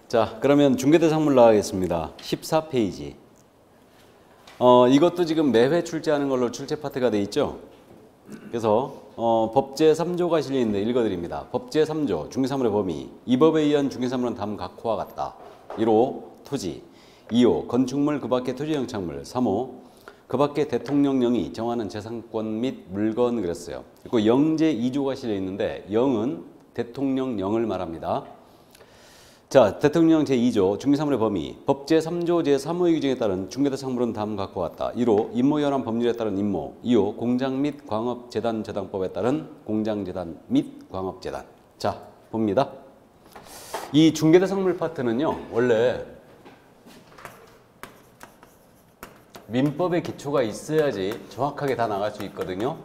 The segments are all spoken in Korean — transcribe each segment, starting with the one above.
자, 그러면 중개대상물 나가겠습니다. 14페이지. 이것도 지금 매회 출제하는 걸로 출제 파트가 돼 있죠. 그래서 법제 3조가 실려 있는데 읽어드립니다. 법제 3조 중개사물의 범위. 이 법에 의한 중개사물은 다음 각호와 같다. 1호 토지, 2호 건축물 그 밖의 토지 영창물, 3호 그 밖의 대통령령이 정하는 재산권 및 물건 그랬어요. 그리고 영제 2조가 실려 있는데 영은 대통령령을 말합니다. 자, 대통령 제2조 중개사물의 범위. 법제 3조 제3호의 규정에 따른 중개대상물은 다음 각과 같다. 1호 임모연한 법률에 따른 임모. 2호 공장 및 광업재단 재단법에 따른 공장재단 및 광업재단. 자, 봅니다. 이 중개대상물 파트는요, 원래 민법의 기초가 있어야지 정확하게 다 나갈 수 있거든요.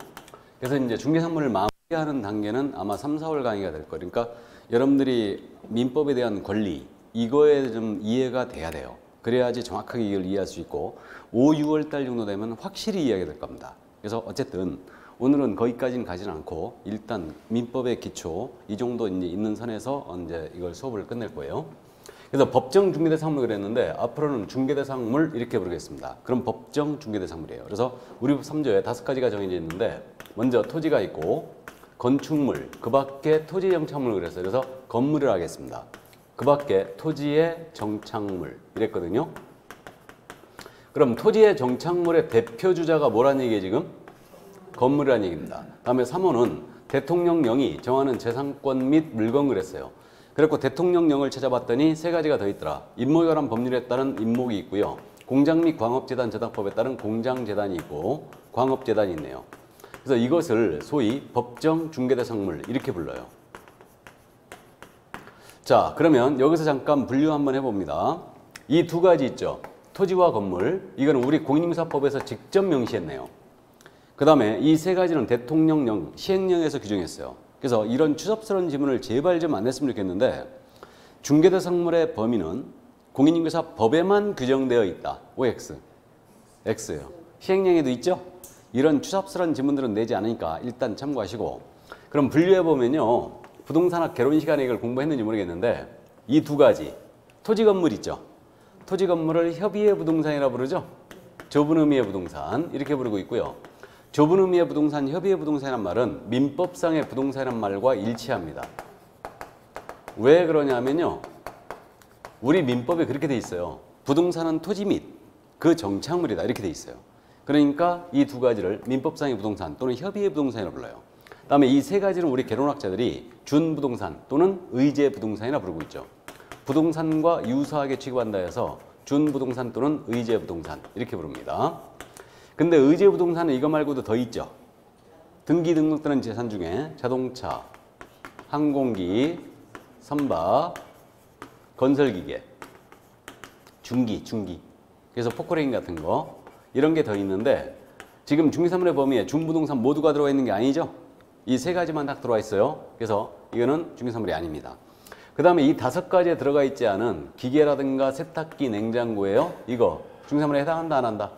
그래서 이제 중개상물을 마무리하는 단계는 아마 3, 4월 강의가 될 거예요. 그러니까 여러분들이 민법에 대한 권리, 이거에 좀 이해가 돼야 돼요. 그래야지 정확하게 이걸 이해할 수 있고 5, 6월 달 정도 되면 확실히 이해가 될 겁니다. 그래서 어쨌든 오늘은 거기까지는 가지는 않고 일단 민법의 기초 이 정도 이제 있는 선에서 이제 이걸 수업을 끝낼 거예요. 그래서 법정 중개대상물 그랬는데 앞으로는 중개대상물 이렇게 부르겠습니다. 그럼 법정 중개대상물이에요. 그래서 우리 법 3조에 5가지가 정해져 있는데 먼저 토지가 있고 건축물, 그 밖에 토지 정착물 그랬어요. 그래서 건물을 하겠습니다. 그 밖에 토지의 정착물 이랬거든요. 그럼 토지의 정착물의 대표주자가 뭐란 얘기예요 지금? 건물이라는 얘기입니다. 다음에 3호는 대통령령이 정하는 재산권 및 물건 그랬어요. 그래서 대통령령을 찾아봤더니 3가지가 더 있더라. 임모결함 법률에 따른 임목이 있고요. 공장 및 광업재단 재단법에 따른 공장재단이 있고 광업재단이 있네요. 그래서 이것을 소위 법정 중개대상물 이렇게 불러요. 자, 그러면 여기서 잠깐 분류 한번 해봅니다. 이 2가지 있죠. 토지와 건물. 이거는 우리 공인중개사법에서 직접 명시했네요. 그 다음에 이 3가지는 대통령령, 시행령에서 규정했어요. 그래서 이런 추접스러운 지문을 제발 좀 안 냈으면 좋겠는데 중개대상물의 범위는 공인중개사법에만 규정되어 있다. OX. X예요. 시행령에도 있죠? 이런 추잡스러운 지문들은 내지 않으니까 일단 참고하시고 그럼 분류해보면요. 부동산학 개론 시간에 이걸 공부했는지 모르겠는데 이 2가지 토지 건물 있죠. 토지 건물을 협의의 부동산이라 부르죠. 좁은 의미의 부동산 이렇게 부르고 있고요. 좁은 의미의 부동산, 협의의 부동산이란 말은 민법상의 부동산이란 말과 일치합니다. 왜 그러냐면요. 우리 민법에 그렇게 돼 있어요. 부동산은 토지 및 그 정착물이다 이렇게 돼 있어요. 그러니까 이 2가지를 민법상의 부동산 또는 협의의 부동산이라고 불러요. 다음에 이 3가지는 우리 개론학자들이 준부동산 또는 의제 부동산이라 부르고 있죠. 부동산과 유사하게 취급한다 해서 준부동산 또는 의제 부동산 이렇게 부릅니다. 근데 의제 부동산은 이거 말고도 더 있죠. 등기 등록되는 재산 중에 자동차, 항공기, 선박, 건설기계, 중기. 그래서 포크레인 같은 거 이런 게 더 있는데 지금 중개사물의 범위에 준부동산 모두가 들어가 있는 게 아니죠. 이 3가지만 딱 들어와 있어요. 그래서 이거는 중개사물이 아닙니다. 그 다음에 이 5가지에 들어가 있지 않은 기계라든가 세탁기, 냉장고예요. 이거 중개사물에 해당한다 안 한다?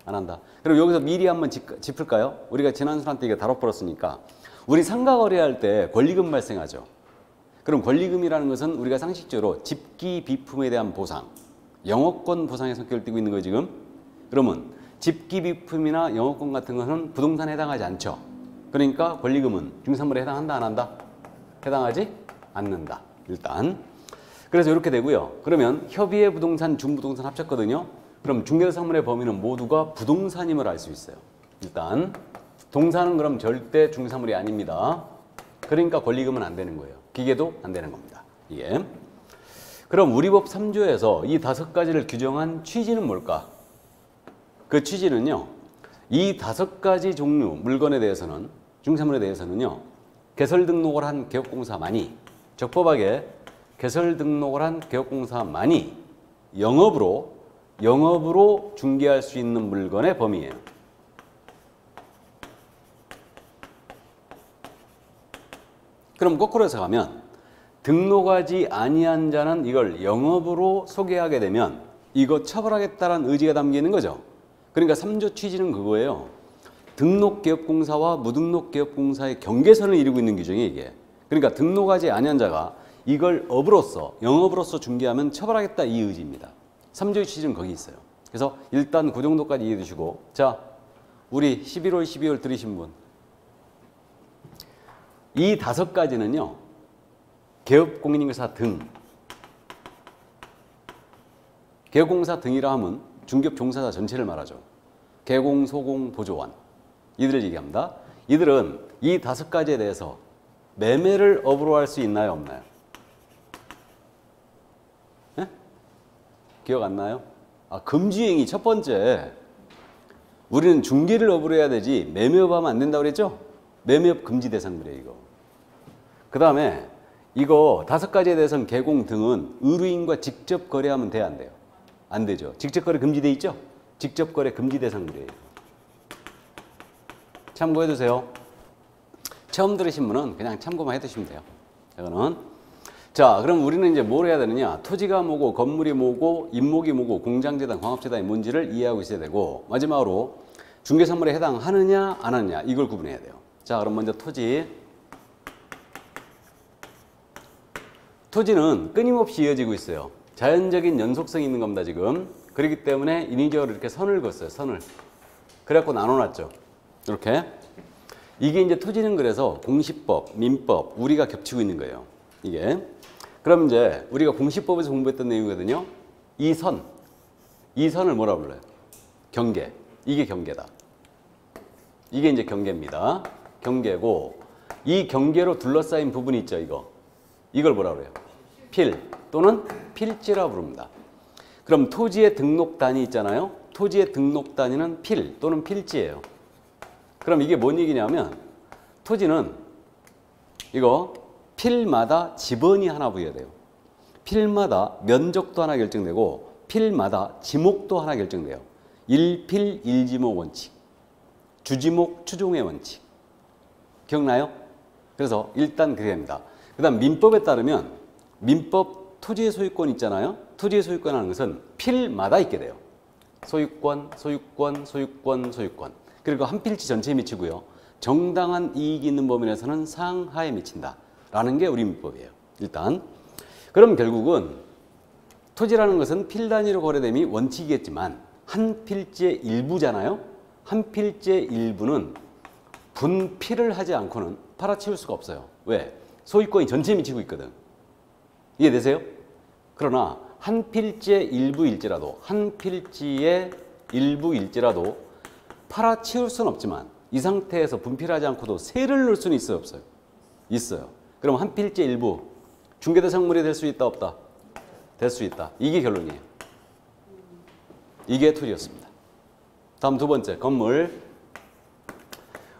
안 한다. 그럼 여기서 미리 한번 짚을까요? 우리가 지난 수업 때 이거 다뤄버렸으니까 우리 상가 거래할 때 권리금 발생하죠. 그럼 권리금이라는 것은 우리가 상식적으로 집기 비품에 대한 보상, 영업권 보상의 성격을 띠고 있는 거예요 지금. 그러면 집기 비품이나 영업권 같은 것은 부동산에 해당하지 않죠. 그러니까 권리금은 중개사물에 해당한다 안 한다? 해당하지 않는다. 일단. 그래서 이렇게 되고요. 그러면 협의의 부동산, 준부동산 합쳤거든요. 그럼 중개사물의 범위는 모두가 부동산임을 알 수 있어요. 일단 동산은 그럼 절대 중개사물이 아닙니다. 그러니까 권리금은 안 되는 거예요. 기계도 안 되는 겁니다. 이게. 그럼 우리 법 3조에서 이 5가지를 규정한 취지는 뭘까? 그 취지는요. 이 5가지 종류 물건에 대해서는 중개사물에 대해서는요. 개설 등록을 한 개업공사만이 적법하게 개설 등록을 한 개업공사만이 영업으로 중개할 수 있는 물건의 범위예요. 그럼 거꾸로 해서 가면 등록하지 아니한 자는 이걸 영업으로 소개하게 되면 이거 처벌하겠다는 의지가 담기는 거죠. 그러니까 3조 취지는 그거예요. 등록개업공사와 무등록개업공사의 경계선을 이루고 있는 규정이 이게. 그러니까 등록하지 아니한 자가 이걸 업으로서 영업으로서 중개하면 처벌하겠다 이 의지입니다. 3조의 취지는 거기 있어요. 그래서 일단 그 정도까지 이해해 두시고 자 우리 11월 12월 들으신 분 이 5가지는요 개업공인인증사 등 개업공사 등이라 하면 중개업 종사자 전체를 말하죠. 개공, 소공, 보조원 이들을 얘기합니다. 이들은 이 5가지에 대해서 매매를 업으로 할 수 있나요 없나요? 네? 기억 안 나요? 금지행위 첫 번째 우리는 중개를 업으로 해야 되지 매매업하면 안 된다고 그랬죠? 매매업 금지 대상물이에요 이거. 그 다음에 이거 5가지에 대해서는 개공 등은 의뢰인과 직접 거래하면 돼요 안 돼요? 안 되죠. 직접 거래 금지돼 있죠? 직접 거래 금지 대상물이에요. 참고해 두세요. 처음 들으신 분은 그냥 참고만 해 두시면 돼요. 이거는 자 그럼 우리는 이제 뭘 해야 되느냐 토지가 뭐고 건물이 뭐고 임목이 뭐고 공장재단 광업재단이 뭔지를 이해하고 있어야 되고 마지막으로 중개선물에 해당하느냐 안 하느냐 이걸 구분해야 돼요. 자 그럼 먼저 토지는 끊임없이 이어지고 있어요. 자연적인 연속성이 있는 겁니다 지금. 그렇기 때문에 인위적으로 이렇게 선을 그었어요. 선을 그래갖고 나눠놨죠. 이렇게 이게 이제 토지는 그래서 공시법, 민법, 우리가 겹치고 있는 거예요. 이게 그럼 이제 우리가 공시법에서 공부했던 내용이거든요. 이 선을 뭐라 불러요? 경계. 이게 경계다. 이게 이제 경계입니다. 경계고 이 경계로 둘러싸인 부분이 있죠. 이걸 뭐라 그래요? 필 또는 필지라 부릅니다. 그럼 토지의 등록 단위 있잖아요. 토지의 등록 단위는 필 또는 필지예요. 그럼 이게 뭔 얘기냐면 토지는 이거 필마다 지번이 하나 부여돼요. 필마다 면적도 하나 결정되고 필마다 지목도 하나 결정돼요. 1필 1지목 원칙, 주지목 추종의 원칙. 기억나요? 그래서 일단 그게 됩니다. 그 다음 민법에 따르면 민법 토지의 소유권 있잖아요. 토지의 소유권이라는 것은 필마다 있게 돼요. 소유권, 소유권, 소유권, 소유권. 그리고 한 필지 전체에 미치고요. 정당한 이익이 있는 범위 내에서는 상하에 미친다. 라는 게 우리 민법이에요. 일단. 그럼 결국은 토지라는 것은 필 단위로 거래됨이 원칙이겠지만 한 필지의 일부잖아요. 한 필지의 일부는 분필을 하지 않고는 팔아치울 수가 없어요. 왜? 소유권이 전체에 미치고 있거든. 이해되세요? 그러나 한 필지의 일부일지라도 한 필지의 일부일지라도 팔아치울 수는 없지만 이 상태에서 분필하지 않고도 세를 넣을 수는 있어요 없어요? 있어요. 그럼 한 필지의 일부 중개대상물이 될 수 있다 없다? 될 수 있다. 이게 결론이에요. 이게 토지였습니다. 다음 두 번째 건물.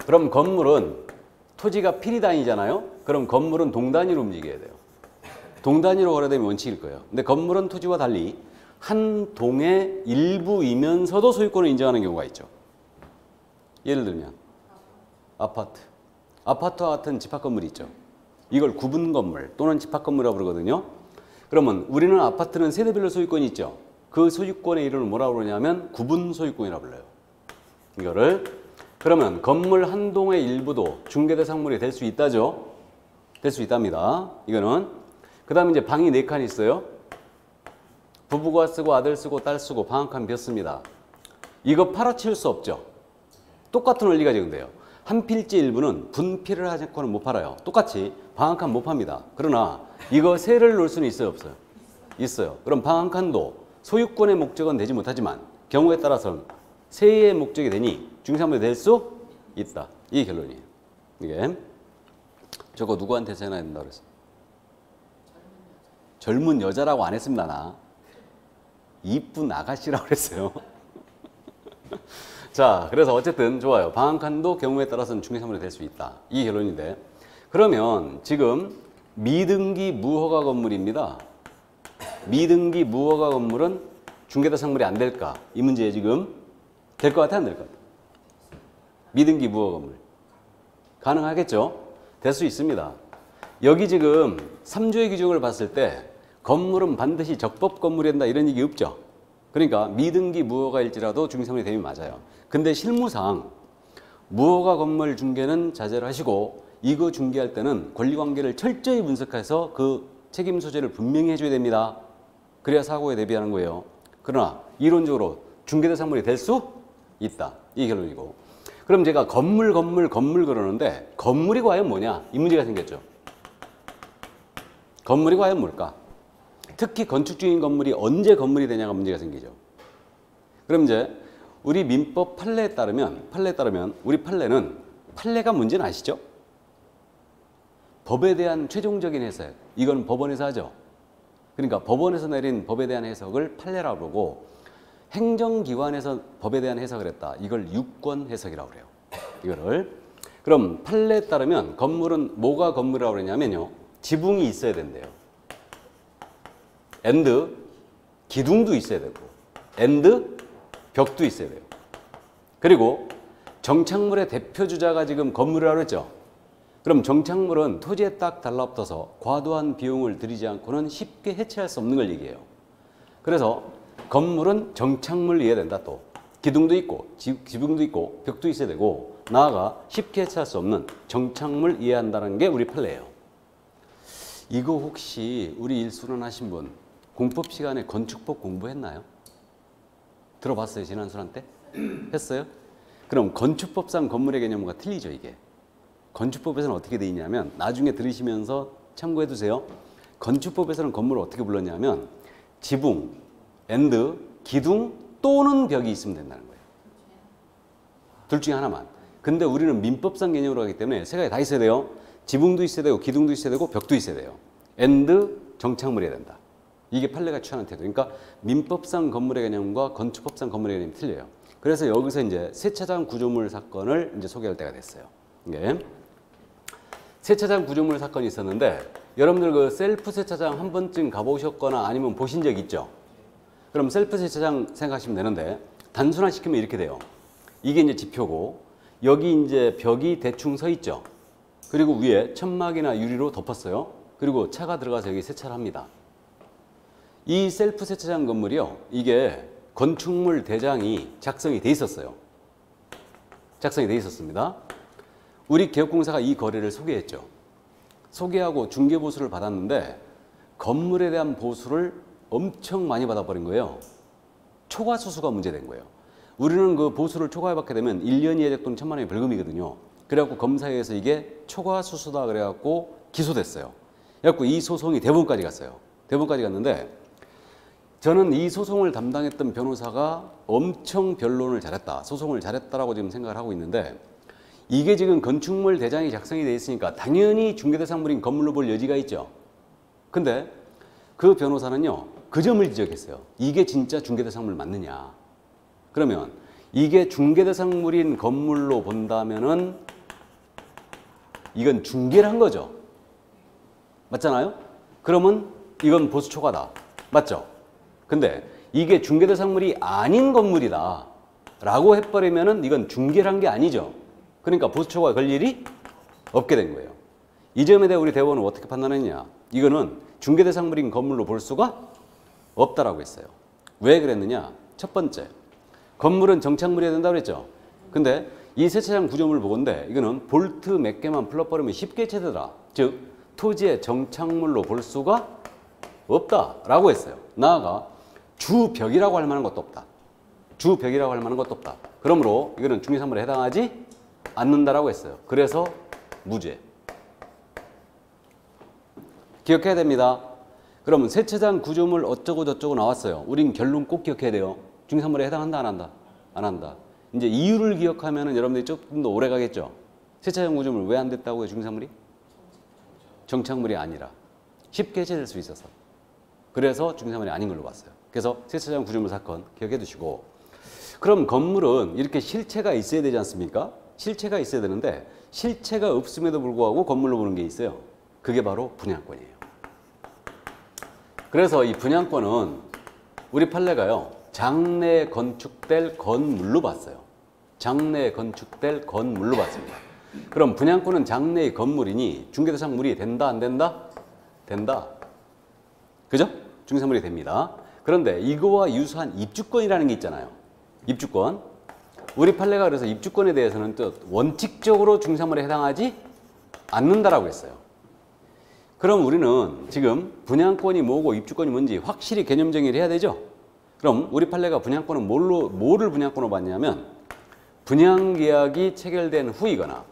그럼 건물은 토지가 필이 단위잖아요. 그럼 건물은 동단위로 움직여야 돼요. 동단위로 거래되면 원칙일 거예요. 근데 건물은 토지와 달리 한 동의 일부이면서도 소유권을 인정하는 경우가 있죠. 예를 들면 아파트와 같은 집합건물이 있죠. 이걸 구분 건물 또는 집합건물이라고 부르거든요. 그러면 우리는 아파트는 세대별로 소유권이 있죠. 그 소유권의 이름을 뭐라고 그러냐면 구분 소유권이라고 불러요. 이거를 그러면 건물 한 동의 일부도 중개대상물이 될 수 있다죠. 될 수 있답니다. 이거는 그 다음에 이제 방이 4칸 있어요. 부부가 쓰고 아들 쓰고 딸 쓰고 방 한 칸 비었습니다. 이거 팔아치울 수 없죠. 똑같은 원리가 적용돼요. 한 필지 일부는 분필을 하지 않고는 못 팔아요. 똑같이 방 한 칸 못 팝니다. 그러나 이거 세를 놓을 수는 있어요 없어요? 있어요. 그럼 방 한 칸도 소유권의 목적은 되지 못하지만 경우에 따라서는 세의 목적이 되니 중개상물이 될 수 있다. 이게 결론이에요. 이게 저거 누구한테 전화해야 된다고 그랬어? 젊은 여자라고 안 했습니다. 나 이쁜 아가씨라고 그랬어요. 자, 그래서 어쨌든 좋아요. 방 한 칸도 경우에 따라서는 중개상물이 될 수 있다. 이게 결론인데 그러면 지금 미등기 무허가 건물입니다. 미등기 무허가 건물은 중개대상물이 안 될까? 이 문제에 지금 될 것 같아 안 될 것 같아? 미등기 무허가 건물 가능하겠죠? 될 수 있습니다. 여기 지금 3조의 규정을 봤을 때 건물은 반드시 적법 건물이 된다 이런 얘기 없죠. 그러니까 미등기 무허가일지라도 중개상물이 되면 맞아요. 근데 실무상 무허가 건물 중개는 자제를 하시고 이거 중개할 때는 권리관계를 철저히 분석해서 그 책임 소재를 분명히 해줘야 됩니다. 그래야 사고에 대비하는 거예요. 그러나 이론적으로 중개대상물이 될 수 있다. 이 결론이고. 그럼 제가 건물 그러는데 건물이 과연 뭐냐? 이 문제가 생겼죠. 건물이 과연 뭘까? 특히 건축 중인 건물이 언제 건물이 되냐가 문제가 생기죠. 그럼 이제 우리 민법 판례에 따르면 우리 판례가 뭔지는 아시죠? 법에 대한 최종적인 해석. 이건 법원에서 하죠. 그러니까 법원에서 내린 법에 대한 해석을 판례라고 그러고 행정기관에서 법에 대한 해석을 했다. 이걸 유권 해석이라고 그래요. 이거를. 그럼 판례에 따르면 건물은 뭐가 건물이라고 그러냐면요. 지붕이 있어야 된대요. 앤드 기둥도 있어야 되고 앤드 벽도 있어야 돼요. 그리고 정착물의 대표 주자가 지금 건물이라고 했죠. 그럼 정착물은 토지에 딱 달라붙어서 과도한 비용을 들이지 않고는 쉽게 해체할 수 없는 걸 얘기해요. 그래서 건물은 정착물 이해야 된다. 또 기둥도 있고 지붕도 있고 벽도 있어야 되고 나아가 쉽게 해체할 수 없는 정착물 이해한다는 게 우리 판례예요. 이거 혹시 우리 일수련 하신 분 공법 시간에 건축법 공부했나요? 들어봤어요? 지난 수련 때? 했어요? 그럼 건축법상 건물의 개념과 틀리죠. 이게. 건축법에서는 어떻게 돼 있냐면 나중에 들으시면서 참고해 두세요. 건축법에서는 건물을 어떻게 불렀냐면 지붕, 앤드, 기둥 또는 벽이 있으면 된다는 거예요. 둘 중에 하나만. 근데 우리는 민법상 개념으로 하기 때문에 세 가지 다 있어야 돼요. 지붕도 있어야 되고 기둥도 있어야 되고 벽도 있어야 돼요. 앤드 정착물이어야 된다. 이게 판례가 취하는 태도. 그러니까 민법상 건물의 개념과 건축법상 건물의 개념이 틀려요. 그래서 여기서 이제 세차장 구조물 사건을 이제 소개할 때가 됐어요. 이게 세차장 구조물 사건이 있었는데 여러분들 그 셀프 세차장 한 번쯤 가보셨거나 아니면 보신 적 있죠? 그럼 셀프 세차장 생각하시면 되는데 단순화시키면 이렇게 돼요. 이게 이제 지표고 여기 이제 벽이 대충 서 있죠. 그리고 위에 천막이나 유리로 덮었어요. 그리고 차가 들어가서 여기 세차를 합니다. 이 셀프 세차장 건물이요. 이게 건축물 대장이 작성이 돼 있었어요. 작성이 돼 있었습니다. 우리 개업공사가 이 거래를 소개했죠. 소개하고 중개보수를 받았는데 건물에 대한 보수를 엄청 많이 받아버린 거예요. 초과수수가 문제된 거예요. 우리는 그 보수를 초과해받게 되면 1년 이하적 또는 1,000만 원의 벌금이거든요. 그래갖고 검사회에서 이게 초과수수다 그래갖고 기소됐어요. 그래갖고 이 소송이 대법원까지 갔어요. 대법원까지 갔는데 저는 이 소송을 담당했던 변호사가 엄청 변론을 잘했다. 소송을 잘했다라고 지금 생각을 하고 있는데 이게 지금 건축물 대장이 작성이 되어 있으니까 당연히 중개대상물인 건물로 볼 여지가 있죠. 근데 그 변호사는요. 그 점을 지적했어요. 이게 진짜 중개대상물 맞느냐. 그러면 이게 중개대상물인 건물로 본다면은 이건 중개를 한 거죠. 맞잖아요? 그러면 이건 보수 초과다. 맞죠? 근데 이게 중개대상물이 아닌 건물이다 라고 해버리면은 이건 중개를 한 게 아니죠. 그러니까 보수 초과가 걸 일이 없게 된 거예요. 이 점에 대해 우리 대법원은 어떻게 판단했냐. 이거는 중개대상물인 건물로 볼 수가 없다라고 했어요. 왜 그랬느냐. 첫 번째, 건물은 정착물이어야 된다고 그랬죠. 근데 이 세차장 구조물 보건데 이거는 볼트 몇 개만 풀어버리면 쉽게 해체되더라. 즉 토지의 정착물로 볼 수가 없다라고 했어요. 나아가 주벽이라고 할 만한 것도 없다. 주벽이라고 할 만한 것도 없다. 그러므로 이거는 중개상물에 해당하지 않는다라고 했어요. 그래서 무죄. 기억해야 됩니다. 그러면 세차장 구조물 어쩌고 저쩌고 나왔어요. 우린 결론 꼭 기억해야 돼요. 중개상물에 해당한다 안 한다? 안 한다. 이제 이유를 기억하면 여러분들이 조금 더 오래 가겠죠. 세차장 구조물 왜 안 됐다고요? 중개상물이? 정착물이 아니라 쉽게 해체될 수 있어서. 그래서 중개상물이 아닌 걸로 봤어요. 그래서 세차장 구조물 사건 기억해 두시고, 그럼 건물은 이렇게 실체가 있어야 되지 않습니까? 실체가 있어야 되는데 실체가 없음에도 불구하고 건물로 보는 게 있어요. 그게 바로 분양권이에요. 그래서 이 분양권은 우리 판례가요. 장래에 건축될 건물로 봤어요. 장래에 건축될 건물로 봤습니다. 그럼 분양권은 장래의 건물이니 중개대상물이 된다 안 된다? 된다. 그죠? 중개상물이 됩니다. 그런데 이거와 유사한 입주권이라는 게 있잖아요. 입주권. 우리 판례가 그래서 입주권에 대해서는 또 원칙적으로 중개상물에 해당하지 않는다라고 했어요. 그럼 우리는 지금 분양권이 뭐고 입주권이 뭔지 확실히 개념 정의를 해야 되죠. 그럼 우리 판례가 분양권은 뭐를 분양권으로 받냐면 분양계약이 체결된 후이거나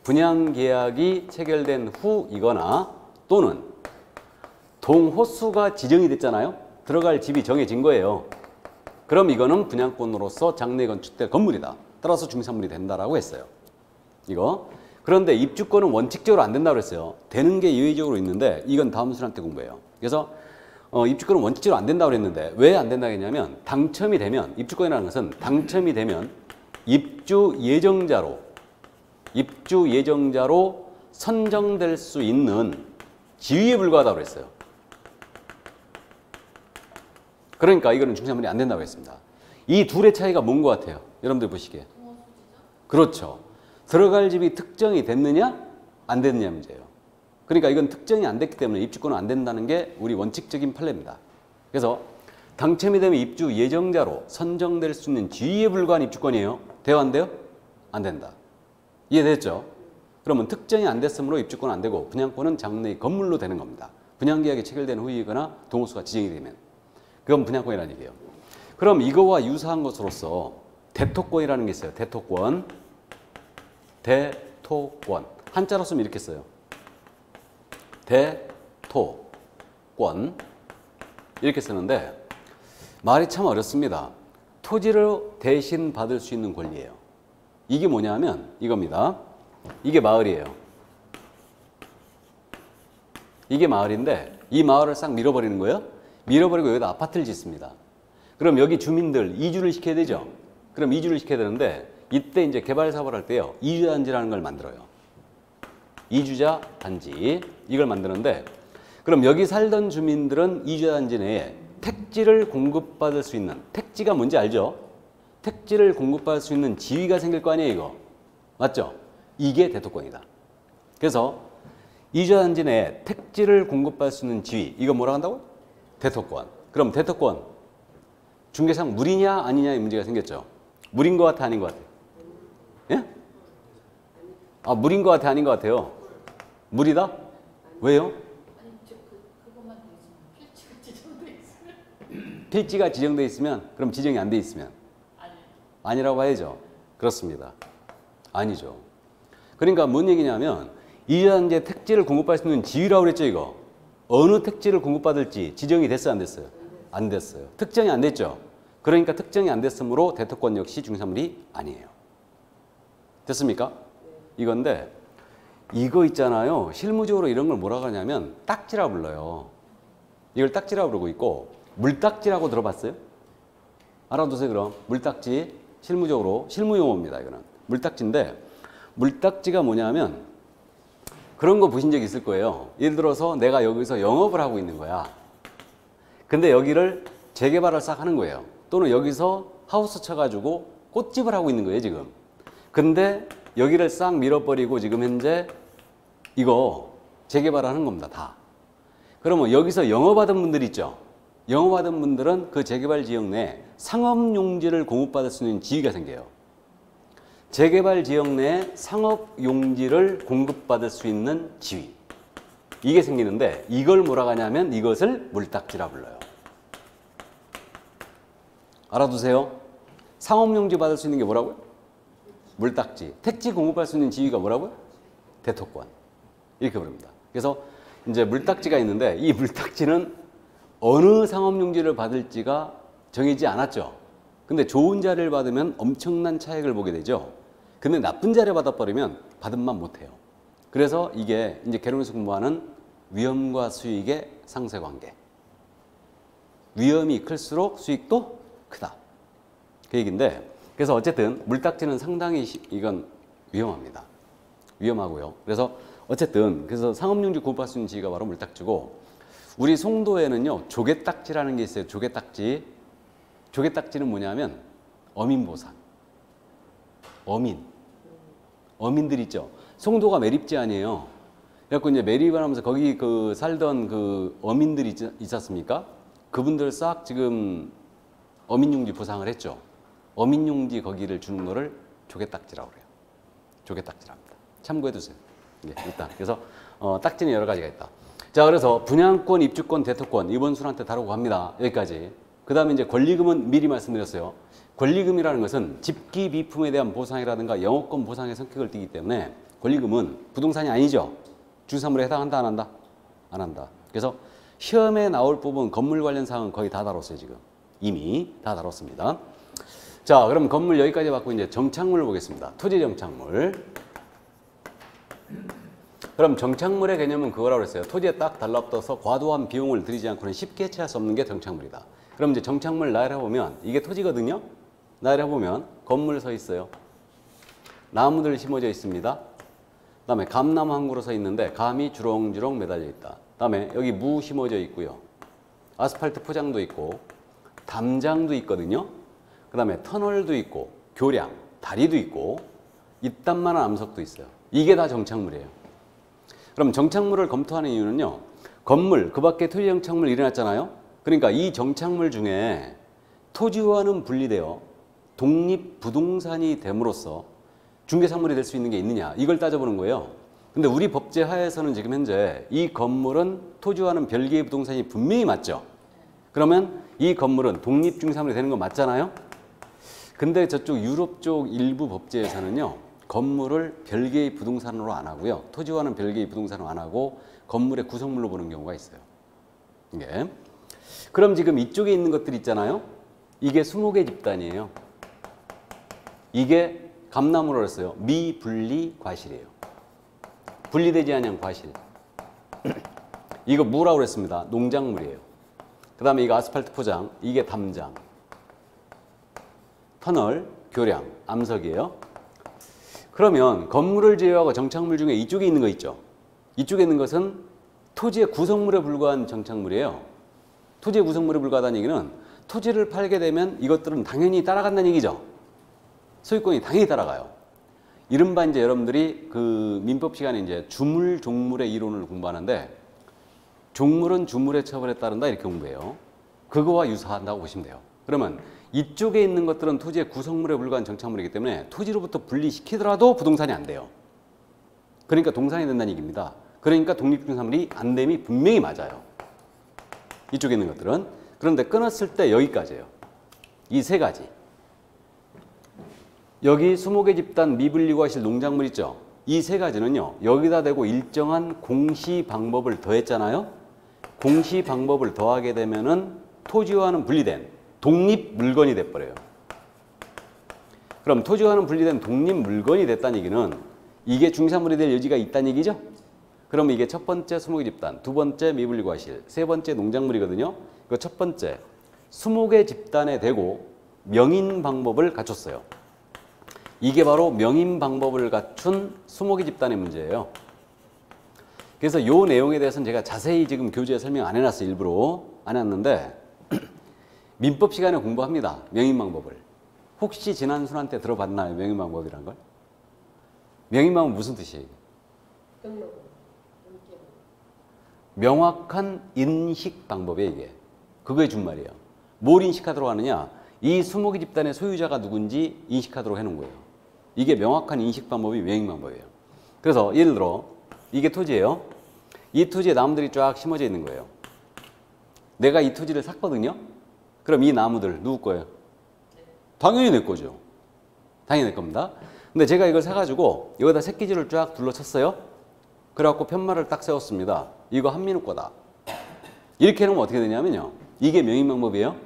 분양계약이 체결된 후이거나 또는 동호수가 지정이 됐잖아요. 들어갈 집이 정해진 거예요. 그럼 이거는 분양권으로서 장래 건축될 건물이다. 따라서 중개사물이 된다라고 했어요. 이거. 그런데 입주권은 원칙적으로 안 된다고 했어요. 되는 게 예외적으로 있는데 이건 다음 순환 때 공부해요. 그래서 입주권은 원칙적으로 안 된다고 했는데 왜 안 된다고 했냐면 당첨이 되면 입주권이라는 것은 당첨이 되면 입주 예정자로 선정될 수 있는 지위에 불과하다고 그랬어요. 그러니까 이거는 중개사물이 안 된다고 했습니다. 이 둘의 차이가 뭔 것 같아요? 여러분들 보시기에. 그렇죠. 들어갈 집이 특정이 됐느냐 안 됐느냐 문제예요. 그러니까 이건 특정이 안 됐기 때문에 입주권은 안 된다는 게 우리 원칙적인 판례입니다. 그래서 당첨이 되면 입주 예정자로 선정될 수 있는 지위에 불과한 입주권이에요. 돼요 안 돼요? 안 된다. 이해됐죠? 그러면 특정이 안 됐으므로 입주권은 안 되고 분양권은 장래의 건물로 되는 겁니다. 분양계약이 체결된 후이거나 동호수가 지정이 되면 그건 분양권이라는 얘기예요. 그럼 이거와 유사한 것으로서 대토권이라는 게 있어요. 대토권. 한자로 쓰면 이렇게 써요. 대토권. 이렇게 쓰는데 말이 참 어렵습니다. 토지를 대신 받을 수 있는 권리예요. 이게 뭐냐면 이겁니다. 이게 마을이에요. 이게 마을인데 이 마을을 싹 밀어버리는 거예요. 밀어버리고 여기다 아파트를 짓습니다. 그럼 여기 주민들 이주를 시켜야 되죠. 그럼 이주를 시켜야 되는데 이때 이제 개발 사업을 할 때요. 이주자 단지라는 걸 만들어요. 이주자 단지 이걸 만드는데 그럼 여기 살던 주민들은 이주자 단지 내에 택지를 공급받을 수 있는 택지가 뭔지 알죠? 택지를 공급받을 수 있는 지위가 생길 거 아니에요, 이거. 맞죠? 이게 대토권이다. 그래서 이주자 단지 내에 택지를 공급받을 수 있는 지위 이거 뭐라고 한다고? 대토권. 그럼 대토권 중개상 무리냐 아니냐의 문제가 생겼죠. 무리인 것 같아 아닌 것 같아? 예? 아, 무리인 것 같아 아닌 것 같아요? 무리다? 왜요? 필지가 지정돼 있으면 그럼 지정이 안 돼 있으면 아니라고 해야죠. 그렇습니다. 아니죠. 그러니까 뭔 얘기냐면 이주단지에 택지를 공급받을 수 있는 지위라고 그랬죠, 이거. 어느 택지를 공급받을지 지정이 됐어요, 안 됐어요? 안 됐어요. 특정이 안 됐죠. 그러니까 특정이 안 됐으므로 대토권 역시 중개사물이 아니에요. 됐습니까? 이건데 이거 있잖아요. 실무적으로 이런 걸 뭐라고 하냐면 딱지라 불러요. 이걸 딱지라 부르고 있고 물딱지라고 들어봤어요? 알아두세요, 그럼. 물딱지. 실무적으로 실무용어입니다, 이거는. 물딱지인데 물딱지가 뭐냐면 그런 거 보신 적 있을 거예요. 예를 들어서 내가 여기서 영업을 하고 있는 거야. 근데 여기를 재개발을 싹 하는 거예요. 또는 여기서 하우스 쳐가지고 꽃집을 하고 있는 거예요, 지금. 근데 여기를 싹 밀어버리고 지금 현재 이거 재개발을 하는 겁니다, 다. 그러면 여기서 영업하던 분들 있죠? 영업하던 분들은 그 재개발 지역 내에 상업용지를 공급받을 수 있는 지위가 생겨요. 재개발 지역 내에 상업용지를 공급받을 수 있는 지위. 이게 생기는데 이걸 뭐라고 하냐면 이것을 물딱지라 불러요. 알아두세요. 상업용지 받을 수 있는 게 뭐라고요? 물딱지. 택지 공급할 수 있는 지위가 뭐라고요? 대토권. 이렇게 부릅니다. 그래서 이제 물딱지가 있는데 이 물딱지는 어느 상업용지를 받을지가 정해지지 않았죠. 근데 좋은 자리를 받으면 엄청난 차익을 보게 되죠. 근데 나쁜 자리를 받아버리면 받은만 못해요. 그래서 이게 이제 개론에서 공부하는 위험과 수익의 상쇄관계. 위험이 클수록 수익도 크다. 그 얘기인데 그래서 어쨌든 물딱지는 상당히 이건 위험합니다. 위험하고요. 그래서 어쨌든 그래서 상업용지 공급할 수 있는 지위가 바로 물딱지고 우리 송도에는요 조개딱지라는 게 있어요. 조개딱지. 조개딱지는 뭐냐면 어민보상. 어민들 있죠. 송도가 매립지 아니에요. 그래갖고 이제 매립을 하면서 거기 그 살던 그 어민들이 있지 않습니까? 그분들 싹 지금 어민용지 보상을 했죠. 어민용지 거기를 주는 거를 조개딱지라고 그래요. 조개딱지랍니다. 참고해 두세요. 예, 일단 그래서 딱지는 여러 가지가 있다. 자, 그래서 분양권, 입주권, 대토권 이번 순한테 다루고 갑니다. 여기까지. 그 다음에 이제 권리금은 미리 말씀드렸어요. 권리금이라는 것은 집기 비품에 대한 보상이라든가 영업권 보상의 성격을 띠기 때문에 권리금은 부동산이 아니죠. 중개사물에 해당한다, 안 한다? 안 한다. 그래서 시험에 나올 부분 건물 관련 사항은 거의 다 다뤘어요, 지금. 이미 다 다뤘습니다. 자, 그럼 건물 여기까지 받고 이제 정착물을 보겠습니다. 토지 정착물. 그럼 정착물의 개념은 그거라고 했어요. 토지에 딱 달라붙어서 과도한 비용을 들이지 않고는 쉽게 해체할 수 없는 게 정착물이다. 그럼 이제 정착물 나열해 보면 이게 토지거든요. 나열해 보면 건물 서 있어요. 나무들 심어져 있습니다. 그다음에 감나무 한 그루 서 있는데 감이 주렁주렁 매달려 있다. 그다음에 여기 무 심어져 있고요. 아스팔트 포장도 있고 담장도 있거든요. 그다음에 터널도 있고 교량, 다리도 있고 이딴만한 암석도 있어요. 이게 다 정착물이에요. 그럼 정착물을 검토하는 이유는요. 건물, 그 밖에 토지 정착물 일어났잖아요. 그러니까 이 정착물 중에 토지와는 분리되어 독립부동산이 됨으로써 중개사물이 될 수 있는 게 있느냐, 이걸 따져보는 거예요. 근데 우리 법제 하에서는 지금 현재 이 건물은 토지와는 별개의 부동산이 분명히 맞죠. 그러면 이 건물은 독립중개사물이 되는 거 맞잖아요. 근데 저쪽 유럽 쪽 일부 법제에서는요, 건물을 별개의 부동산으로 안 하고요, 토지와는 별개의 부동산으로 안 하고 건물의 구성물로 보는 경우가 있어요. 이게. 그럼 지금 이쪽에 있는 것들 있잖아요. 이게 20개 집단이에요. 이게 감나무로 했어요. 미분리 과실이에요. 분리되지 않은 과실. 이거 무라고 그랬습니다. 농작물이에요. 그 다음에 이거 아스팔트 포장, 이게 담장, 터널, 교량, 암석이에요. 그러면 건물을 제외하고 정착물 중에 이쪽에 있는 거 있죠. 이쪽에 있는 것은 토지의 구성물에 불과한 정착물이에요. 토지의 구성물에 불과하다는 얘기는 토지를 팔게 되면 이것들은 당연히 따라간다는 얘기죠. 소유권이 당연히 따라가요. 이른바 이제 여러분들이 그 민법 시간에 이제 주물, 종물의 이론을 공부하는데 종물은 주물의 처벌에 따른다 이렇게 공부해요. 그거와 유사한다고 보시면 돼요. 그러면 이쪽에 있는 것들은 토지의 구성물에 불과한 정착물이기 때문에 토지로부터 분리시키더라도 부동산이 안 돼요. 그러니까 동산이 된다는 얘기입니다. 그러니까 독립부동산물이 안 됨이 분명히 맞아요. 이쪽에 있는 것들은. 그런데 끊었을 때 여기까지예요. 이 세 가지. 여기 20개 집단 미분리과실 농작물 있죠. 이 세 가지는요, 여기다 대고 일정한 공시 방법을 더했잖아요. 공시 방법을 더하게 되면은 토지와는 분리된 독립 물건이 돼버려요. 그럼 토지와는 분리된 독립 물건이 됐다는 얘기는 이게 중개사물이 될 여지가 있다는 얘기죠. 그럼 이게 첫 번째 20개 집단, 두 번째 미분리과실, 세 번째 농작물이거든요. 그 첫 번째 20개 집단에 대고 명인 방법을 갖췄어요. 이게 바로 명인 방법을 갖춘 20개 집단의 문제예요. 그래서 이 내용에 대해서는 제가 자세히 지금 교재에 설명 안 해놨어요. 일부러 안 해놨는데 민법 시간에 공부합니다. 명인 방법을. 혹시 지난 순환 때 들어봤나요? 명인 방법이란 걸? 명인 방법 무슨 뜻이에요? 명확한 인식 방법이에요. 이게. 그거의 준말이에요. 뭘 인식하도록 하느냐? 이 20개 집단의 소유자가 누군지 인식하도록 해놓은 거예요. 이게 명확한 인식 방법이 명인 방법이에요. 그래서 예를 들어 이게 토지예요. 이 토지에 나무들이 쫙 심어져 있는 거예요. 내가 이 토지를 샀거든요. 그럼 이 나무들 누구 거예요? 당연히 내 거죠. 당연히 내 겁니다. 근데 제가 이걸 사가지고 여기다 새끼줄을 쫙 둘러쳤어요. 그래갖고 편말을 딱 세웠습니다. 이거 한민우 거다. 이렇게 해놓으면 어떻게 되냐면요. 이게 명인 방법이에요.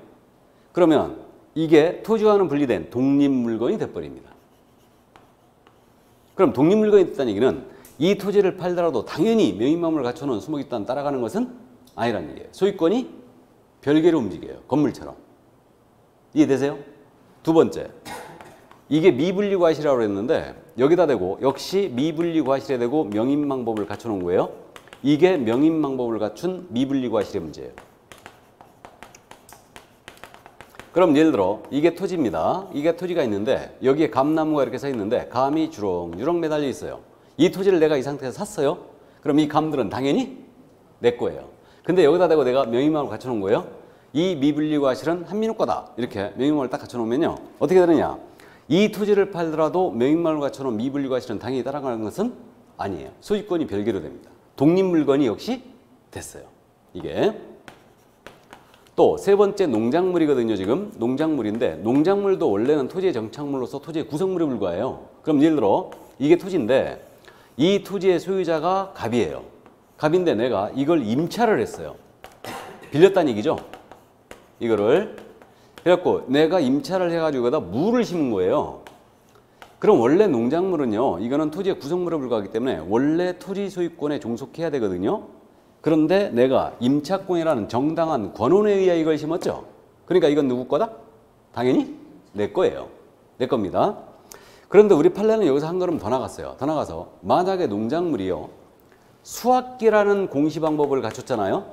그러면 이게 토지와는 분리된 독립물건이 돼버립니다. 그럼 독립물건이 됐다는 얘기는 이 토지를 팔더라도 당연히 명인방법을 갖춰놓은 20개 집단 따라가는 것은 아니라는 얘기예요. 소유권이 별개로 움직여요. 건물처럼. 이해되세요? 두 번째, 이게 미분리과실이라고 했는데 여기다 대고 역시 미분리과실에 대고 명인방법을 갖춰놓은 거예요. 이게 명인방법을 갖춘 미분리과실의 문제예요. 그럼 예를 들어 이게 토지입니다. 이게 토지가 있는데 여기에 감나무가 이렇게 서 있는데 감이 주렁주렁 매달려 있어요. 이 토지를 내가 이 상태에서 샀어요. 그럼 이 감들은 당연히 내 거예요. 근데 여기다 대고 내가 명의망을 갖춰놓은 거예요. 이 미분리과실은 한민우 거다. 이렇게 명의망을 딱 갖춰놓으면요. 어떻게 되느냐. 이 토지를 팔더라도 명의망을 갖춰놓은 미분리과실은 당연히 따라가는 것은 아니에요. 소유권이 별개로 됩니다. 독립물건이 역시 됐어요. 이게. 또 세 번째 농작물이거든요. 지금 농작물인데 농작물도 원래는 토지의 정착물로서 토지의 구성물에 불과해요. 그럼 예를 들어 이게 토지인데 이 토지의 소유자가 갑이에요. 갑인데 내가 이걸 임차를 했어요. 빌렸다는 얘기죠. 이거를 그래갖고 내가 임차를 해가지고 여기다 물을 심은 거예요. 그럼 원래 농작물은요, 이거는 토지의 구성물에 불과하기 때문에 원래 토지 소유권에 종속해야 되거든요. 그런데 내가 임차권이라는 정당한 권원에 의해 이걸 심었죠. 그러니까 이건 누구 거다? 당연히 내 거예요. 내 겁니다. 그런데 우리 판례는 여기서 한 걸음 더 나갔어요. 더 나가서 만약에 농작물이요, 수확기라는 공시 방법을 갖췄잖아요.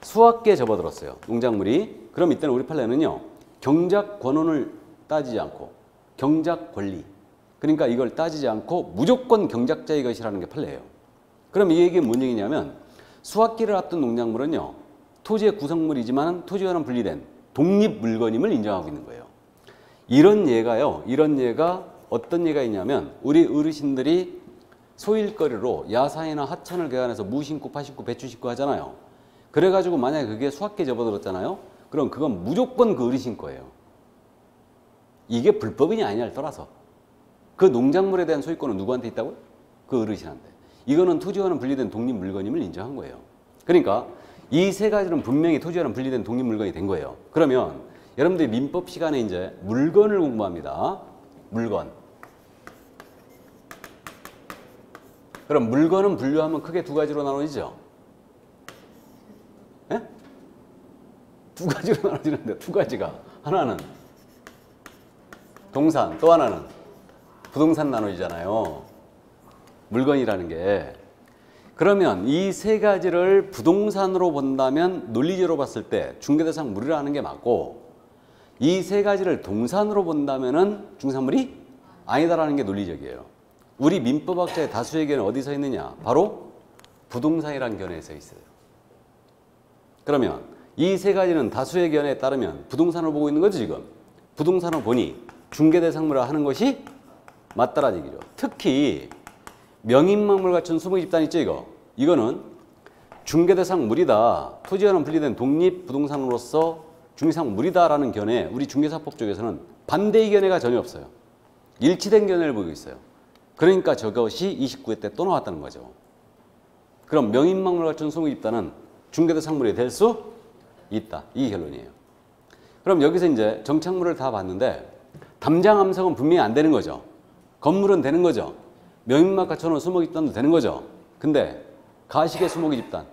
수확기에 접어들었어요. 농작물이. 그럼 이때는 우리 판례는요, 경작 권원을 따지지 않고 경작 권리. 그러니까 이걸 따지지 않고 무조건 경작자의 것이라는 게 판례예요. 그럼 이 얘기는 뭔 얘기냐면 수확기를 앞둔 농작물은요, 토지의 구성물이지만 토지와는 분리된 독립 물건임을 인정하고 있는 거예요. 이런 예가요, 이런 예가 어떤 예가 있냐면 우리 어르신들이 소일거리로 야산이나 하천을 개간해서 무 심고 파 심고 배추 심고 하잖아요. 그래가지고 만약에 그게 수확기에 접어들었잖아요. 그럼 그건 무조건 그 어르신 거예요. 이게 불법이냐 아니냐를 떠나서 그 농작물에 대한 소유권은 누구한테 있다고요? 그 어르신한테. 이거는 토지와는 분리된 독립 물건임을 인정한 거예요. 그러니까 이 세 가지는 분명히 토지와는 분리된 독립 물건이 된 거예요. 그러면 여러분들이 민법 시간에 이제 물건을 공부합니다. 물건. 그럼 물건은 분류하면 크게 두 가지로 나눠지죠. 예? 두 가지로 나눠지는데 두 가지가 하나는 동산, 또 하나는 부동산 나눠지잖아요. 물건이라는 게. 그러면 이 세 가지를 부동산으로 본다면 논리적으로 봤을 때 중개대상 물이라는 게 맞고, 이 세 가지를 동산으로 본다면은 중산물이 아니다라는 게 논리적이에요. 우리 민법학자의 다수의 견해는 어디서 있느냐? 바로 부동산이라는 견해에 서 있어요. 그러면 이 세 가지는 다수의 견해에 따르면 부동산을 보고 있는 거죠, 지금. 부동산을 보니 중개대상물을 하는 것이 맞다라는 얘기죠. 특히 명인망물 갖춘 수목의 집단 있죠, 이거. 이거는 중개대상 물이다. 토지와는 분리된 독립 부동산으로서 중개상 물이다라는 견해, 우리 중개사법 쪽에서는 반대의 견해가 전혀 없어요. 일치된 견해를 보이고 있어요. 그러니까 저것이 29회 때 또 나왔다는 거죠. 그럼 명인망물 갖춘 수목의 집단은 중개대상 물이 될 수 있다. 이 결론이에요. 그럼 여기서 이제 정착물을 다 봤는데 담장암석은 분명히 안 되는 거죠. 건물은 되는 거죠. 명인망 갖춰놓은 수목의 집단도 되는 거죠. 근데 가식의 수목의 집단,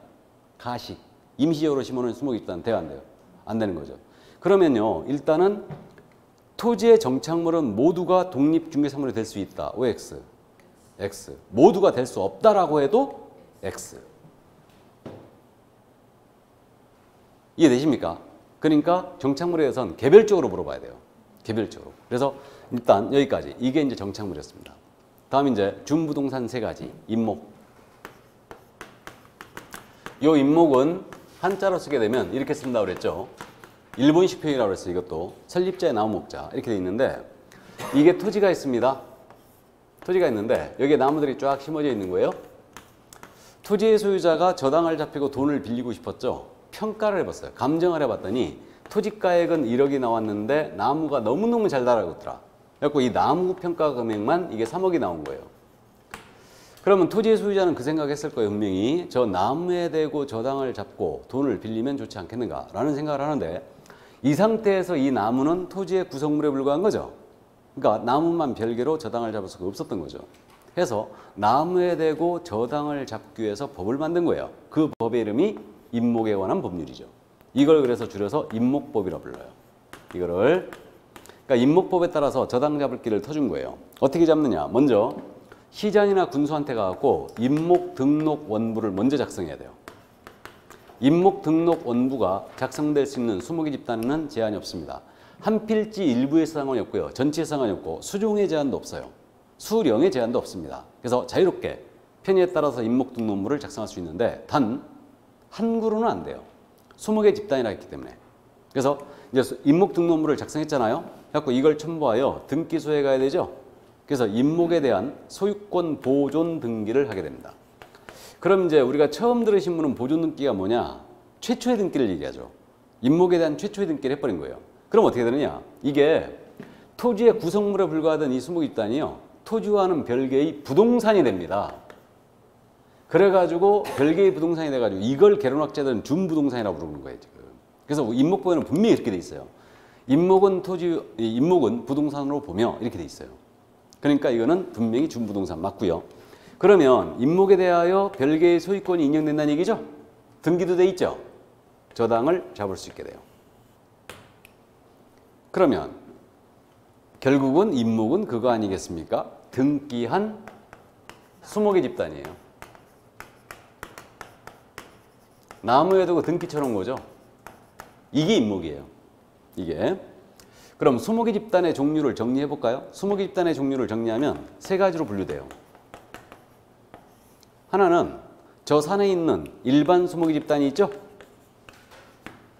가식, 임시적으로 심어놓은 수목의 집단 돼요, 안 돼요? 안 되는 거죠. 그러면요, 일단은 토지의 정착물은 모두가 독립중개상물이 될 수 있다. OX, X. 모두가 될 수 없다라고 해도 X. 이해되십니까? 그러니까 정착물에 대해서는 개별적으로 물어봐야 돼요. 개별적으로. 그래서 일단 여기까지. 이게 이제 정착물이었습니다. 다음 이제 준부동산 세 가지. 임목. 이 임목은 한자로 쓰게 되면 이렇게 쓴다고 그랬죠. 일본식 표현이라고 그랬어요. 이것도 설립자의 나무 목자 이렇게 돼 있는데, 이게 토지가 있습니다. 토지가 있는데 여기에 나무들이 쫙 심어져 있는 거예요. 토지의 소유자가 저당을 잡히고 돈을 빌리고 싶었죠. 평가를 해봤어요. 감정을 해봤더니 토지가액은 1억이 나왔는데 나무가 너무너무 잘 자라더라. 그래서 이 나무 평가 금액만 이게 3억이 나온 거예요. 그러면 토지의 소유자는 그 생각했을 거예요. 분명히 저 나무에 대고 저당을 잡고 돈을 빌리면 좋지 않겠는가라는 생각을 하는데, 이 상태에서 이 나무는 토지의 구성물에 불과한 거죠. 그러니까 나무만 별개로 저당을 잡을 수가 없었던 거죠. 해서 나무에 대고 저당을 잡기 위해서 법을 만든 거예요. 그 법의 이름이 임목에 관한 법률이죠. 이걸 그래서 줄여서 임목법이라 불러요. 이거를. 그러니까 임목법에 따라서 저당 잡을 길을 터준 거예요. 어떻게 잡느냐? 먼저 시장이나 군수한테 가갖고 임목 등록 원부를 먼저 작성해야 돼요. 임목 등록 원부가 작성될 수 있는 수목의 집단에는 제한이 없습니다. 한 필지 일부의 상관이 없고요. 전체의 상관이 없고 수종의 제한도 없어요. 수령의 제한도 없습니다. 그래서 자유롭게 편의에 따라서 임목 등록물을 작성할 수 있는데 단 한 그루는 안 돼요. 수목의 집단이라 했기 때문에. 그래서 이제 임목 등록물을 작성했잖아요. 그래서 이걸 첨부하여 등기소에 가야 되죠. 그래서 임목에 대한 소유권 보존 등기를 하게 됩니다. 그럼 이제 우리가 처음 들으신 분은 보존 등기가 뭐냐? 최초의 등기를 얘기하죠. 임목에 대한 최초의 등기를 해버린 거예요. 그럼 어떻게 되느냐? 이게 토지의 구성물에 불과하던 이 수목입단이요, 토지와는 별개의 부동산이 됩니다. 그래가지고 별개의 부동산이 돼가지고 이걸 개론학자들은 준부동산이라고 부르는 거예요, 지금. 그래서 임목법에는 분명히 이렇게 돼 있어요. 임목은 임목은 부동산으로 보며 이렇게 돼 있어요. 그러니까 이거는 분명히 준부동산 맞고요. 그러면 임목에 대하여 별개의 소유권이 인정된다는 얘기죠? 등기도 돼 있죠? 저당을 잡을 수 있게 돼요. 그러면 결국은 임목은 그거 아니겠습니까? 등기한 수목의 집단이에요. 나무에 두고 등기처럼 거죠. 이게 임목이에요. 이게. 그럼 수목의 집단의 종류를 정리해 볼까요? 수목의 집단의 종류를 정리하면 세 가지로 분류돼요. 하나는 저 산에 있는 일반 수목의 집단이 있죠?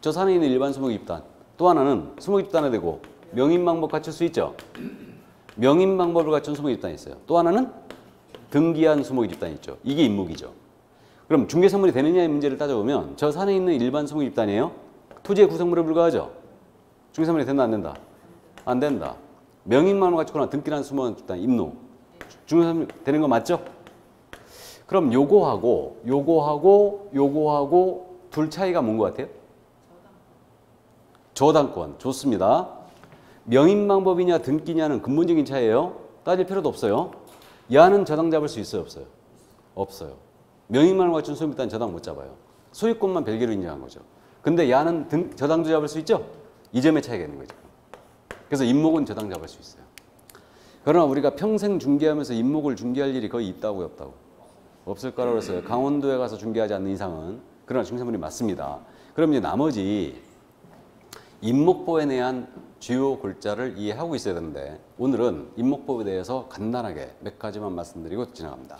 저 산에 있는 일반 수목의 집단. 또 하나는 수목의 집단에 대고 명인 방법 갖출 수 있죠? 명인 방법을 갖춘 수목의 집단이 있어요. 또 하나는 등기한 수목의 집단이 있죠. 이게 임목이죠. 그럼 중개선물이 되느냐의 문제를 따져보면 저 산에 있는 일반 수목의 집단이에요. 토지의 구성물에 불과하죠? 중개선물이 된다 안 된다? 안 된다. 명인만을 갖추거나 등기한 수목의 집단 임노. 중개선물이 되는 거 맞죠? 그럼 요거하고 둘 차이가 뭔 것 같아요? 저당권. 좋습니다. 명인 방법이냐 등기냐는 근본적인 차이예요. 따질 필요도 없어요. 야는 저당 잡을 수 있어요, 없어요? 없어요. 명인만을 갖춘 소유입단 저당 못 잡아요. 소유권만 별개로 인정한 거죠. 근데 야는 저당도 잡을 수 있죠? 이 점의 차이가 있는 거죠. 그래서 임목은 저당 잡을 수 있어요. 그러나 우리가 평생 중개하면서 임목을 중개할 일이 거의 있다고요, 없다고? 없을 거라고 그랬어요. 강원도에 가서 중개하지 않는 이상은. 그러나 중개사분이 맞습니다. 그럼 이제 나머지 임목법에 대한 주요 골자를 이해하고 있어야 되는데 오늘은 임목법에 대해서 간단하게 몇 가지만 말씀드리고 지나갑니다.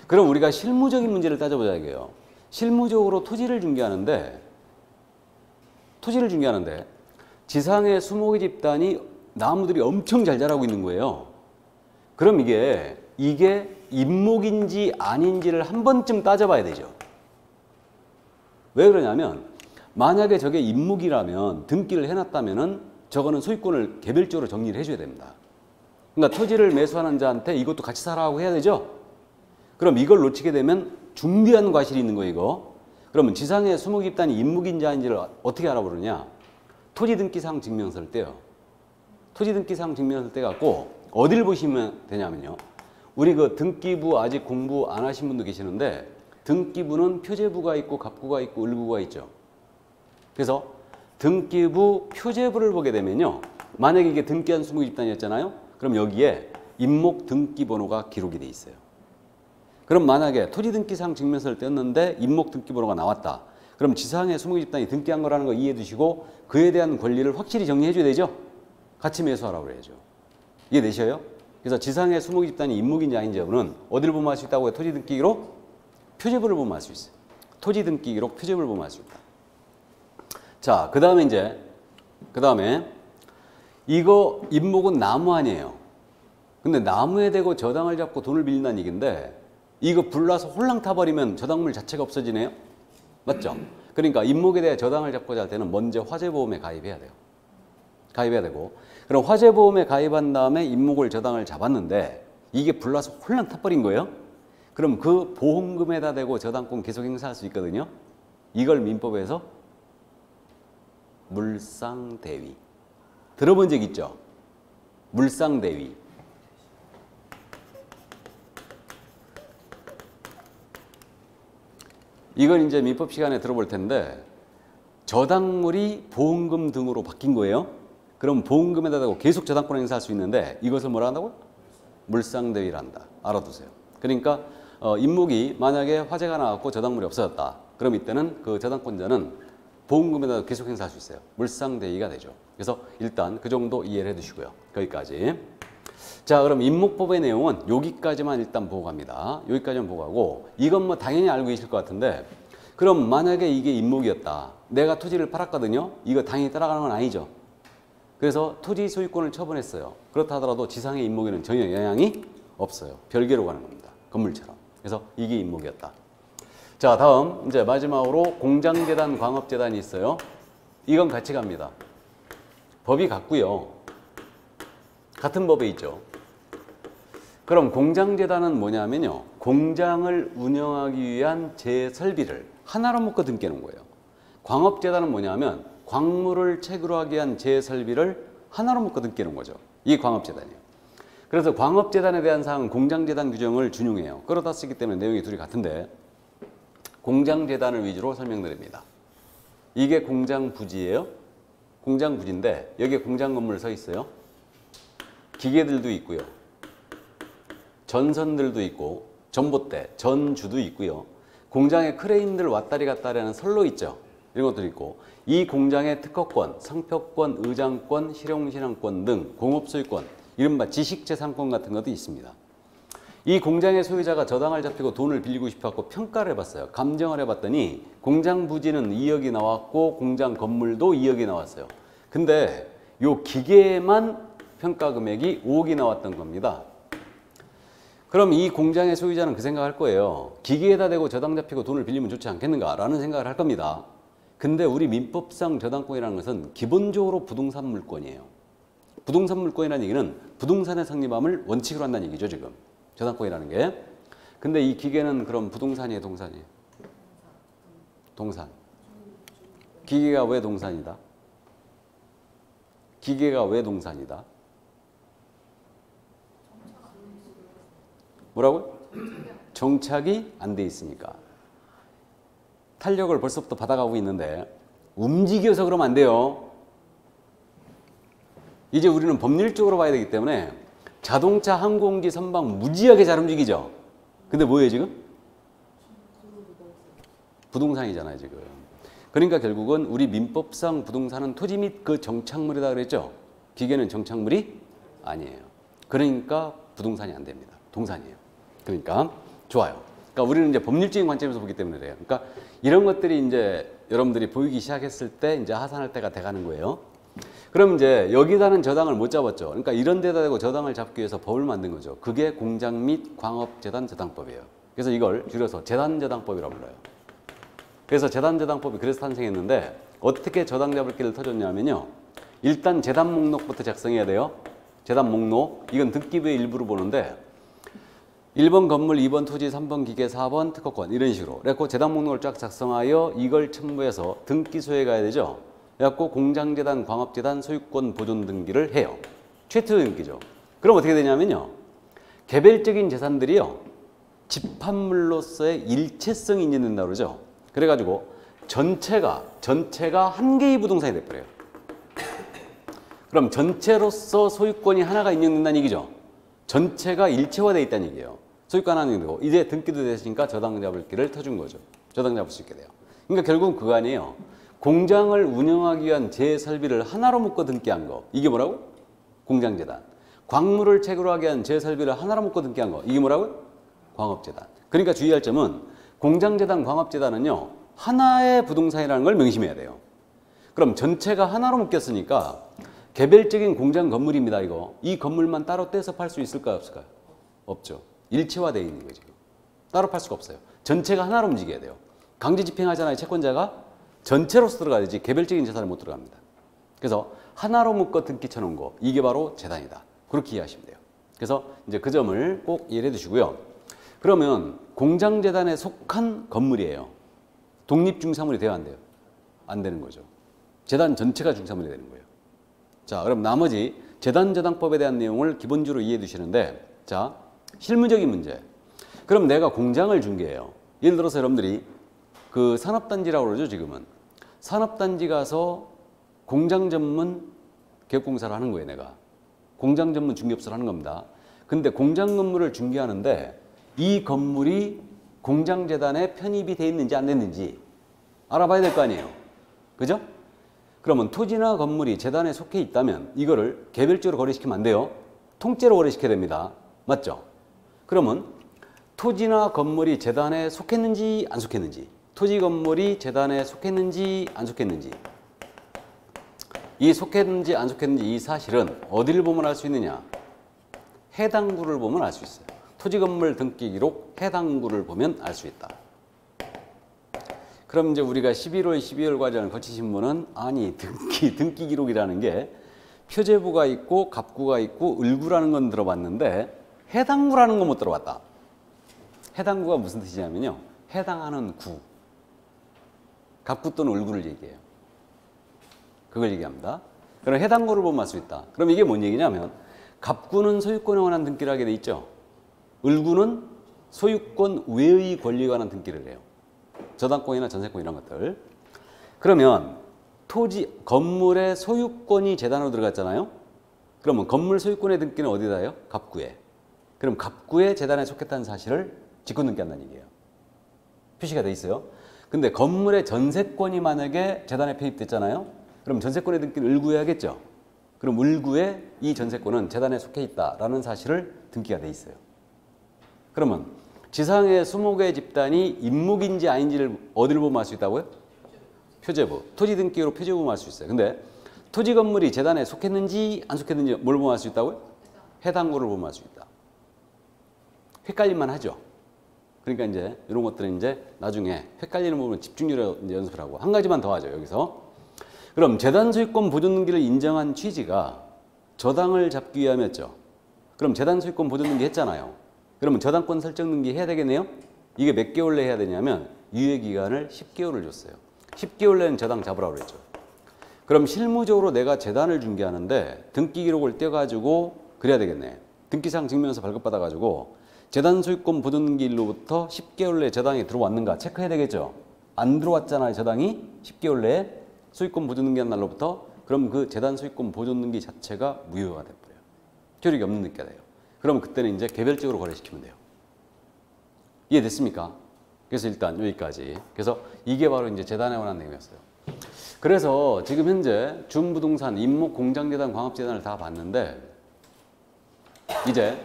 그럼 우리가 실무적인 문제를 따져보자 이게요. 실무적으로 토지를 중개하는데 지상의 수목의 집단이 나무들이 엄청 잘 자라고 있는 거예요. 그럼 이게 임목인지 아닌지를 한 번쯤 따져봐야 되죠. 왜 그러냐면 만약에 저게 임목이라면 등기를 해놨다면은 저거는 소유권을 개별적으로 정리를 해줘야 됩니다. 그러니까 토지를 매수하는 자한테 이것도 같이 사라고 해야 되죠. 그럼 이걸 놓치게 되면 중대한 과실이 있는 거예요, 이거. 그러면 지상의 수목 집단이 임목인지 아닌지를 어떻게 알아보느냐? 토지등기상 증명서를 떼요. 토지등기상 증명서를 떼갖고 어딜 보시면 되냐면요. 우리 그 등기부 아직 공부 안 하신 분도 계시는데 등기부는 표제부가 있고 갑부가 있고 을부가 있죠. 그래서 등기부 표제부를 보게 되면요. 만약에 이게 등기한 수목 집단이었잖아요. 그럼 여기에 임목 등기번호가 기록이 돼 있어요. 그럼 만약에 토지등기상 증명서를 떼었는데 임목 등기번호가 나왔다. 그럼 지상의 수목 집단이 등기한 거라는 거 이해해 두시고 그에 대한 권리를 확실히 정리해 줘야 되죠. 같이 매수하라고 그래야죠. 이해되셔요? 그래서 지상의 수목 집단이 임목인지 아닌지 여부는 어디를 보면 알 수 있다고 해요? 토지등기기록 표제부를 보면 알 수 있어요. 토지등기기록 표제부를 보면 알 수 있다. 자, 그 다음에 이거 임목은 나무 아니에요. 근데 나무에 대고 저당을 잡고 돈을 빌린다는 얘기인데 이거 불나서 홀랑 타버리면 저당물 자체가 없어지네요. 맞죠? 그러니까 임목에 대해 저당을 잡고자 할 때는 먼저 화재보험에 가입해야 돼요. 가입해야 되고 그럼 화재보험에 가입한 다음에 임목을 저당을 잡았는데 이게 불나서 홀랑 타버린 거예요. 그럼 그 보험금에다 대고 저당권 계속 행사할 수 있거든요. 이걸 민법에서 물상대위. 들어본 적 있죠? 물상대위. 이건 이제 민법 시간에 들어볼 텐데 저당물이 보험금 등으로 바뀐 거예요. 그럼 보험금에다 대고 계속 저당권 행사할 수 있는데 이것을 뭐라 한다고요? 물상대위를 한다. 알아두세요. 그러니까 임목이 만약에 화재가 나왔고 저당물이 없어졌다. 그럼 이때는 그 저당권자는 보험금에다 계속 행사할 수 있어요. 물상대위가 되죠. 그래서 일단 그 정도 이해를 해두시고요. 거기까지. 자, 그럼 임목법의 내용은 여기까지만 일단 보고 갑니다. 여기까지만 보고 가고 이건 뭐 당연히 알고 계실 것 같은데 그럼 만약에 이게 임목이었다. 내가 토지를 팔았거든요. 이거 당연히 따라가는 건 아니죠. 그래서 토지 소유권을 처분했어요. 그렇다 하더라도 지상의 임목에는 전혀 영향이 없어요. 별개로 가는 겁니다. 건물처럼. 그래서 이게 임목이었다. 자, 다음 이제 마지막으로 공장재단, 광업재단이 있어요. 이건 같이 갑니다. 법이 같고요. 같은 법에 있죠. 그럼 공장재단은 뭐냐면요. 공장을 운영하기 위한 재설비를 하나로 묶어 등기해 놓은 거예요. 광업재단은 뭐냐면 광물을 채굴하기 위한 재설비를 하나로 묶어 등기해 놓은 거죠. 이게 광업재단이에요. 그래서 광업재단에 대한 사항은 공장재단 규정을 준용해요. 끌어다 쓰기 때문에 내용이 둘이 같은데 공장재단을 위주로 설명드립니다. 이게 공장부지예요. 공장부지인데 여기에 공장 건물 서 있어요. 기계들도 있고요. 전선들도 있고 전봇대, 전주도 있고요. 공장에 크레인들 왔다리 갔다리 하는 선로 있죠. 이런 것들이 있고 이 공장의 특허권, 상표권, 의장권, 실용신앙권 등 공업소유권, 이른바 지식재산권 같은 것도 있습니다. 이 공장의 소유자가 저당을 잡히고 돈을 빌리고 싶어서 평가를 해봤어요. 감정을 해봤더니 공장 부지는 2억이 나왔고 공장 건물도 2억이 나왔어요. 근데 요 기계만 평가 금액이 5억이 나왔던 겁니다. 그럼 이 공장의 소유자는 그 생각할 거예요. 기계에다 대고 저당 잡히고 돈을 빌리면 좋지 않겠는가 라는 생각을 할 겁니다. 근데 우리 민법상 저당권이라는 것은 기본적으로 부동산 물권이에요. 부동산 물권이라는 얘기는 부동산의 성립함을 원칙으로 한다는 얘기죠, 지금. 저당권이라는 게. 근데 이 기계는 그럼 부동산이에요, 동산이에요? 동산. 기계가 왜 동산이다? 기계가 왜 동산이다? 뭐라고요? 정착이 안 돼 있으니까. 탄력을 벌써부터 받아가고 있는데 움직여서 그러면 안 돼요. 이제 우리는 법률적으로 봐야 되기 때문에 자동차, 항공기, 선박 무지하게 잘 움직이죠. 근데 뭐예요 지금? 부동산이잖아요 지금. 그러니까 결국은 우리 민법상 부동산은 토지 및 그 정착물이다 그랬죠. 기계는 정착물이 아니에요. 그러니까 부동산이 안 됩니다. 동산이에요. 그러니까 좋아요. 그러니까 우리는 이제 법률적인 관점에서 보기 때문에 그래요. 그러니까 이런 것들이 이제 여러분들이 보이기 시작했을 때 이제 하산할 때가 돼가는 거예요. 그럼 이제 여기다는 저당을 못 잡았죠. 그러니까 이런 데다 대고 저당을 잡기 위해서 법을 만든 거죠. 그게 공장 및 광업재단 저당법이에요. 그래서 이걸 줄여서 재단저당법이라고 불러요. 그래서 재단저당법이 그래서 탄생했는데 어떻게 저당 잡을 길을 터줬냐면요. 일단 재단 목록부터 작성해야 돼요. 재단 목록. 이건 등기부의 일부로 보는데 1번 건물, 2번 토지, 3번 기계, 4번 특허권 이런 식으로. 그래서 재단 목록을 쫙 작성하여 이걸 첨부해서 등기소에 가야 되죠. 그래갖고 공장재단, 광업재단, 소유권 보존 등기를 해요. 최초 등기죠. 그럼 어떻게 되냐면요. 개별적인 재산들이요. 집합물로서의 일체성이 인정된다고 그러죠. 그래가지고 전체가 한 개의 부동산이 돼버려요. 그럼 전체로서 소유권이 하나가 인정된다는 얘기죠. 전체가 일체화되어 있다는 얘기예요. 소유권 하나 인정되고 이제 등기도 됐으니까 저당 잡을 길을 터준 거죠. 저당 잡을 수 있게 돼요. 그러니까 결국은 그거 아니에요. 공장을 운영하기 위한 재설비를 하나로 묶어 등기한 거. 이게 뭐라고? 공장재단. 광물을 채굴하기 위한 재설비를 하나로 묶어 등기한 거. 이게 뭐라고? 광업재단. 그러니까 주의할 점은 공장재단, 광업재단은요. 하나의 부동산이라는 걸 명심해야 돼요. 그럼 전체가 하나로 묶였으니까 개별적인 공장 건물입니다. 이거. 이 건물만 따로 떼서 팔 수 있을까요? 없을까요? 없죠. 일체화되어 있는 거죠. 따로 팔 수가 없어요. 전체가 하나로 움직여야 돼요. 강제 집행하잖아요. 채권자가. 전체로서 들어가야지 개별적인 재산을 못 들어갑니다. 그래서 하나로 묶어 등기 쳐놓은 거. 이게 바로 재단이다. 그렇게 이해하시면 돼요. 그래서 이제 그 점을 꼭 이해해 두시고요. 그러면 공장재단에 속한 건물이에요. 독립중사물이 돼야 안 돼요? 안 되는 거죠. 재단 전체가 중사물이 되는 거예요. 자, 그럼 나머지 재단저당법에 대한 내용을 기본적으로 이해해 두시는데, 자, 실무적인 문제. 그럼 내가 공장을 중개해요. 예를 들어서 여러분들이 그 산업단지라고 그러죠, 지금은. 산업단지 가서 공장 전문 개업공사를 하는 거예요, 내가. 공장 전문 중개업소를 하는 겁니다. 근데 공장 건물을 중개하는데 이 건물이 공장재단에 편입이 돼 있는지 안 됐는지 알아봐야 될 거 아니에요. 그죠? 그러면 토지나 건물이 재단에 속해 있다면 이거를 개별적으로 거래시키면 안 돼요. 통째로 거래시켜야 됩니다. 맞죠? 그러면 토지나 건물이 재단에 속했는지 안 속했는지, 토지 건물이 재단에 속했는지 안 속했는지, 이 속했는지 안 속했는지 이 사실은 어디를 보면 알 수 있느냐? 해당구를 보면 알 수 있어요. 토지 건물 등기 기록 해당구를 보면 알 수 있다. 그럼 이제 우리가 11월, 12월 과정을 거치신 분은 아니 등기 기록이라는 게 표제부가 있고 갑구가 있고 을구라는 건 들어봤는데 해당구라는 건 못 들어봤다. 해당구가 무슨 뜻이냐면요. 해당하는 구. 갑구 또는 을구를 얘기해요. 그걸 얘기합니다. 그럼 해당구를 보면 알 수 있다. 그럼 이게 뭔 얘기냐면 갑구는 소유권에 관한 등기를 하게 돼 있죠. 을구는 소유권 외의 권리에 관한 등기를 해요. 저당권이나 전세권 이런 것들. 그러면 토지, 건물의 소유권이 재단으로 들어갔잖아요. 그러면 건물 소유권의 등기는 어디다 해요? 갑구에. 그럼 갑구에 재단에 속했다는 사실을 직권 등기한다는 얘기예요. 표시가 돼 있어요. 근데 건물의 전세권이 만약에 재단에 폐입됐잖아요. 그럼 전세권의 등기를 을구에 하겠죠. 그럼 을구에 이 전세권은 재단에 속해 있다라는 사실을 등기가 돼 있어요. 그러면 지상의 20개 집단이 임목인지 아닌지를 어디를 보면 알 수 있다고요? 표제부. 토지 등기로 표제부 보면 알 수 있어요. 근데 토지 건물이 재단에 속했는지 안 속했는지 뭘 보면 알 수 있다고요? 해당구를 보면 알 수 있다. 헷갈릴만 하죠. 그러니까 이제 이런 것들은 이제 나중에 헷갈리는 부분은 집중력으로 이제 연습을 하고 한 가지만 더 하죠. 여기서. 그럼 재단 소유권 보존 등기를 인정한 취지가 저당을 잡기 위함이었죠. 그럼 재단 소유권 보존 등기 했잖아요. 그러면 저당권 설정 등기 해야 되겠네요. 이게 몇 개월 내에 해야 되냐면 유예 기간을 10개월을 줬어요. 10개월 내는 저당 잡으라고 그랬죠. 그럼 실무적으로 내가 재단을 중개하는데 등기 기록을 떼가지고 그래야 되겠네. 등기상 증명서 발급받아가지고 재단 소유권 보존 등기일로부터 10개월 내에 저당이 들어왔는가 체크해야 되겠죠. 안 들어왔잖아요. 저당이 10개월 내에 소유권 보존 등기한 날로부터. 그럼 그 재단 소유권 보존 등기 자체가 무효가 돼버려요. 효력이 없는 등기가 돼요. 그럼 그때는 이제 개별적으로 거래시키면 돼요. 이해됐습니까? 그래서 일단 여기까지. 그래서 이게 바로 이제 재단에 관한 내용이었어요. 그래서 지금 현재 준부동산, 임목, 공장재단, 광업재단을 다 봤는데 이제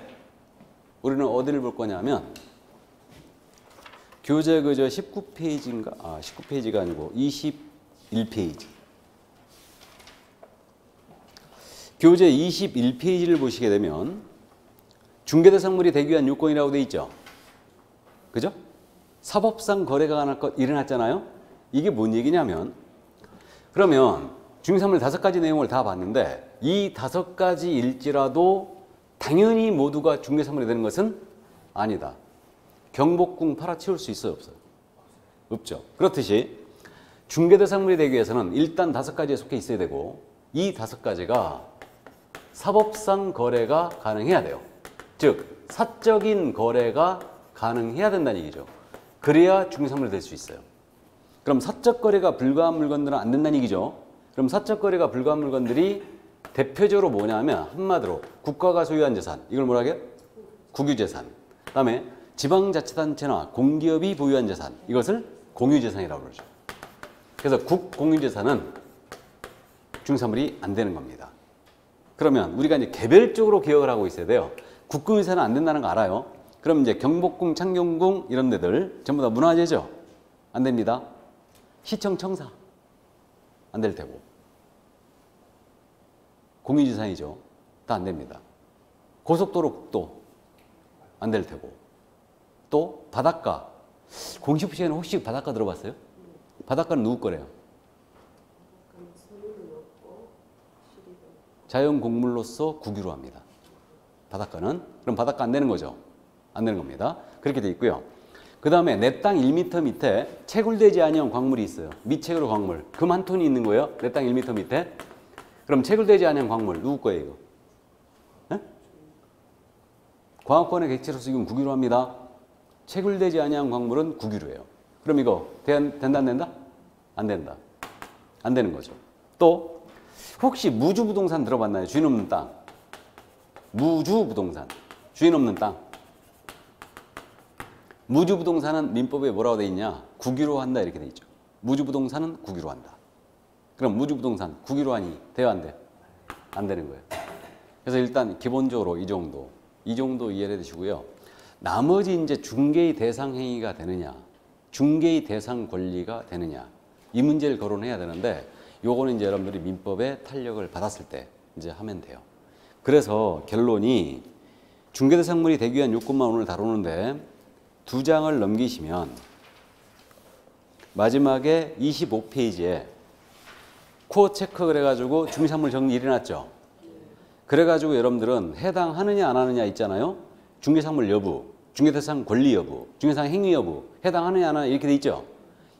우리는 어디를 볼 거냐면 교재 그저 19페이지인가? 19페이지가 아니고 21페이지. 교재 21페이지를 보시게 되면 중개대상물이 되기 위한 요건이라고 돼 있죠. 그죠? 사법상 거래가 가능할 것 일어났잖아요. 이게 뭔 얘기냐면 그러면 중개사물 5가지 내용을 다 봤는데 이 5가지일지라도 당연히 모두가 중개사물이 되는 것은 아니다. 경복궁 팔아치울 수 있어요? 없어요? 없죠. 그렇듯이 중개대상물이 되기 위해서는 일단 5가지에 속해 있어야 되고 이 5가지가 사법상 거래가 가능해야 돼요. 즉 사적인 거래가 가능해야 된다는 얘기죠. 그래야 중개사물이 될 수 있어요. 그럼 사적 거래가 불가한 물건들은 안 된다는 얘기죠. 그럼 사적 거래가 불가한 물건들이 대표적으로 뭐냐면 한마디로 국가가 소유한 재산, 이걸 뭐라 해요? 국유재산. 그다음에 지방자치단체나 공기업이 보유한 재산, 이것을 공유재산이라고 그러죠. 그래서 국공유재산은 중개사물이 안 되는 겁니다. 그러면 우리가 이제 개별적으로 기억을 하고 있어야 돼요. 국공유재산은 안 된다는 거 알아요. 그럼 이제 경복궁, 창경궁 이런 데들 전부 다 문화재죠? 안 됩니다. 시청, 청사 안 될 테고 공유재산이죠. 다 안 됩니다. 고속도로, 국도 안 될 테고 또 바닷가. 공식 시에는 혹시 바닷가 들어봤어요? 바닷가는 누구 거래요? 자연곡물로서 국유로 합니다. 바닷가는. 그럼 바닷가 안 되는 거죠? 안 되는 겁니다. 그렇게 돼 있고요. 그 다음에 내 땅 1m 밑에 채굴되지 아니한 광물이 있어요. 미채굴 광물. 금 한 톤이 있는 거예요. 내 땅 1m 밑에. 그럼 채굴되지 아니한 광물 누구 거예요 이거? 네? 광업권의 객체로서 이건 국유로 합니다. 채굴되지 아니한 광물은 국유로 해요. 그럼 이거 된다 안 된다? 안 된다. 안 되는 거죠. 또 혹시 무주부동산 들어봤나요? 주인 없는 땅. 무주부동산. 주인 없는 땅. 무주부동산은 민법에 뭐라고 돼 있냐? 국유로 한다 이렇게 돼 있죠. 무주부동산은 국유로 한다. 그럼 무주부동산 국유로 하니 돼요 안 돼? 안 되는 거예요. 그래서 일단 기본적으로 이 정도 이해를 해주시고요. 나머지 이제 중개의 대상 행위가 되느냐, 중개의 대상 권리가 되느냐 이 문제를 거론해야 되는데 요거는 이제 여러분들이 민법에 탄력을 받았을 때 이제 하면 돼요. 그래서 결론이 중개대상물이 되기 위한 요건만 오늘 다루는데 2장을 넘기시면 마지막에 25페이지에 코어 체크 그래가지고 중개사물 정리 일어났죠. 그래가지고 여러분들은 해당하느냐 안 하느냐 있잖아요. 중개사물 여부, 중개대상 권리 여부, 중개상 행위 여부, 해당하느냐 안 하느냐 이렇게 돼 있죠.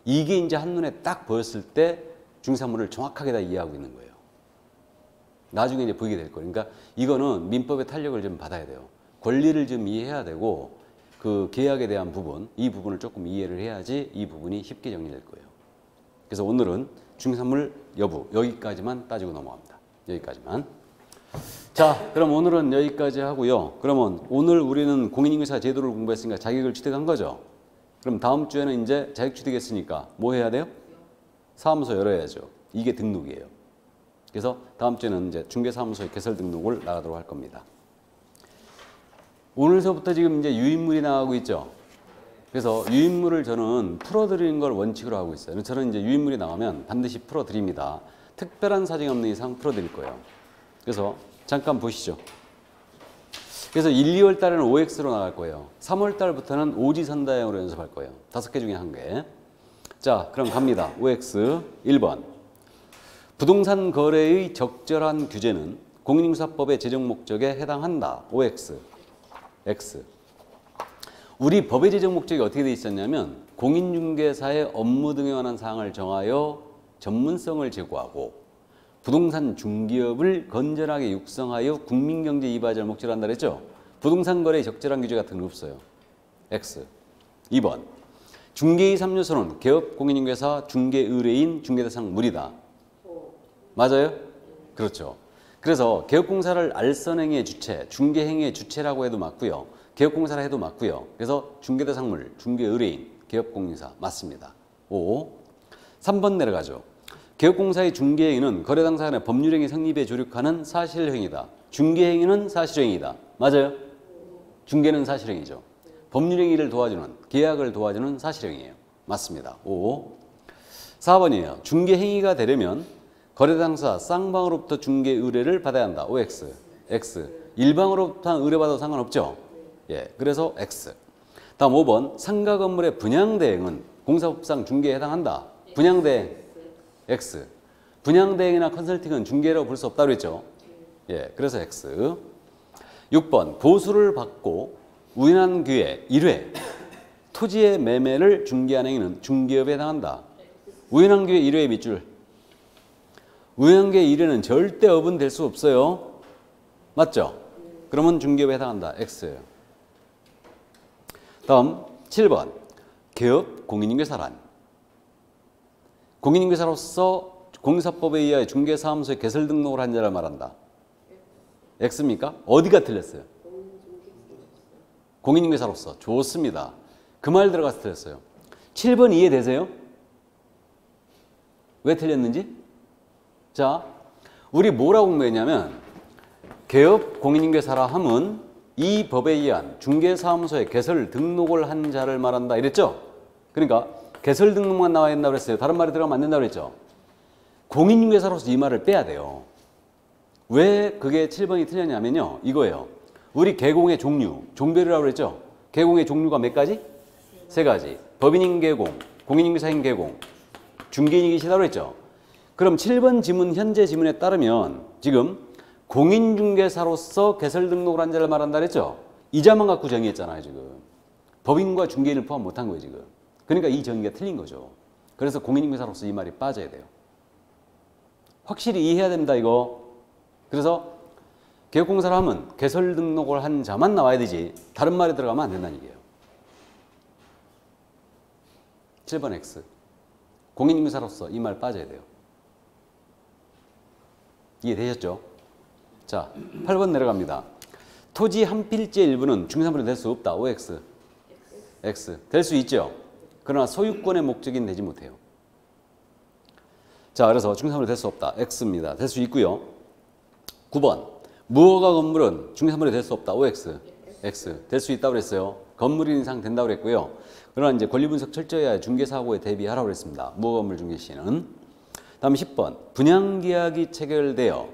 이게 이제 한눈에 딱 보였을 때 중개사물을 정확하게 다 이해하고 있는 거예요. 나중에 이제 보이게 될 거예요. 그러니까 이거는 민법의 탄력을 좀 받아야 돼요. 권리를 좀 이해해야 되고 그 계약에 대한 부분, 이 부분을 조금 이해를 해야지 이 부분이 쉽게 정리될 거예요. 그래서 오늘은 중개사물 여부 여기까지만 따지고 넘어갑니다. 여기까지만. 자, 그럼 오늘은 여기까지 하고요. 그러면 오늘 우리는 공인인증사 제도를 공부했으니까 자격을 취득한 거죠. 그럼 다음 주에는 이제 자격 취득했으니까 뭐 해야 돼요? 사무소 열어야죠. 이게 등록이에요. 그래서 다음 주에는 이제 중개사무소의 개설 등록을 나가도록 할 겁니다. 오늘서부터 지금 이제 유인물이 나가고 있죠. 그래서 유인물을 저는 풀어드리는 걸 원칙으로 하고 있어요. 저는 이제 유인물이 나가면 반드시 풀어드립니다. 특별한 사정이 없는 이상 풀어드릴 거예요. 그래서 잠깐 보시죠. 그래서 1, 2월 달에는 OX로 나갈 거예요. 3월 달부터는 오지선다형으로 연습할 거예요. 5개 중에 1개. 자, 그럼 갑니다. OX 1번. 부동산 거래의 적절한 규제는 공인인증사법의 제정 목적에 해당한다. OX. X. 우리 법의 제정 목적이 어떻게 되어 있었냐면 공인중개사의 업무 등에 관한 사항을 정하여 전문성을 제고하고 부동산 중개업을 건전하게 육성하여 국민경제 이바지를 목적으로 한다 그랬죠. 부동산 거래의 적절한 규제 같은 건 없어요. X. 2번. 중개의 3요소는 개업 공인중개사, 중개의뢰인, 중개대상 물이다. 맞아요? 그렇죠. 그래서 개업공사를 알선행위의 주체, 중개행위의 주체라고 해도 맞고요. 개업공사라 해도 맞고요. 그래서 중개대상물, 중개의뢰인, 개업공인사 맞습니다. 5. 3번 내려가죠. 개업공사의 중개행위는 거래당사 간의 법률행위 성립에 조력하는 사실행위다. 중개행위는 사실행위다. 맞아요? 중개는 사실행위죠. 법률행위를 도와주는, 계약을 도와주는 사실행위예요. 맞습니다. 5. 4번이에요. 중개행위가 되려면 거래당사 쌍방으로부터 중개 의뢰를 받아야 한다. OX. X. 일방으로부터 의뢰받아도 상관없죠? 예. 그래서 X. 다음 5번. 상가 건물의 분양대행은 공사법상 중개에 해당한다. 분양대행. X. 분양대행이나 컨설팅은 중개라고 볼 수 없다고 그랬죠? 예. 그래서 X. 6번. 보수를 받고 우연한 기회 1회 토지의 매매를 중개한 행위는 중개업에 해당한다. 우연한 기회 1회의 밑줄. 우연계 1회는 절대 업은 될 수 없어요. 맞죠? 그러면 중개업에 해당한다. X예요. 다음 7번. 개업 공인인증사란 공인인증사로서 공인사법에 의하여 중개사무소에 개설 등록을 한 자를 말한다. X입니까? 어디가 틀렸어요? 공인인증사로서. 좋습니다. 그 말 들어가서 틀렸어요. 7번 이해되세요? 왜 틀렸는지? 자, 우리 뭐라고 공부했냐면 개업 공인인증사라 함은 이 법에 의한 중개사무소에 개설 등록을 한 자를 말한다 이랬죠? 그러니까 개설 등록만 나와야 된다고 그랬어요. 다른 말이 들어가면 안 된다고 그랬죠? 공인중개사로서 이 말을 빼야 돼요. 왜 그게 7번이 틀렸냐면요. 이거예요. 우리 개공의 종류, 종별이라고 그랬죠? 개공의 종류가 몇 가지? 3가지. 법인인 개공, 공인중개사인 개공, 중개인이 계시다고 그랬죠? 그럼 7번 지문, 현재 지문에 따르면 지금 공인중개사로서 개설 등록을 한 자를 말한다 그랬죠? 이 자만 갖고 정의했잖아요, 지금. 법인과 중개인을 포함 못한 거예요, 지금. 그러니까 이 정의가 틀린 거죠. 그래서 공인중개사로서 이 말이 빠져야 돼요. 확실히 이해해야 됩니다, 이거. 그래서 개업공사를 하면 개설 등록을 한 자만 나와야 되지 다른 말이 들어가면 안 된다는 얘기예요. 7번 X. 공인중개사로서 이 말 빠져야 돼요. 이해되셨죠? 자, 8번 내려갑니다. 토지 한 필지의 일부는 중개사물이 될 수 없다. OX. X. 될 수 있죠? 그러나 소유권의 목적인 되지 못해요. 자, 그래서 중개사물이 될 수 없다. X입니다. 될 수 있고요. 9번. 무허가 건물은 중개사물이 될 수 없다. OX. X. 될 수 있다고 그랬어요. 건물인 이상 된다고 그랬고요. 그러나 이제 권리 분석 철저히 해야 중개사고에 대비하라고 그랬습니다. 무허가 건물 중개 시는. 다음 10번. 분양계약이 체결되어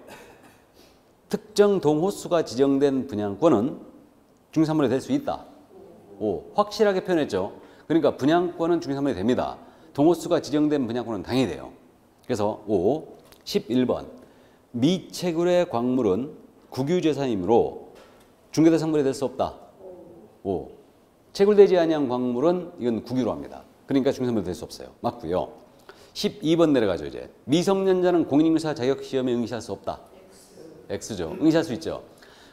특정 동호수가 지정된 분양권은 중개사물이 될 수 있다. 5. 확실하게 표현했죠. 그러니까 분양권은 중개사물이 됩니다. 동호수가 지정된 분양권은 당연히 돼요. 그래서 5, 11번 미채굴의 광물은 국유재산이므로 중개대상물이 될 수 없다. 5. 채굴되지 아니한 광물은 이건 국유로 합니다. 그러니까 중개대상물이 될 수 없어요. 맞고요. 12번 내려가죠. 이제 미성년자는 공인인증사 자격시험에 응시할 수 없다. X죠. 응시할 수 있죠.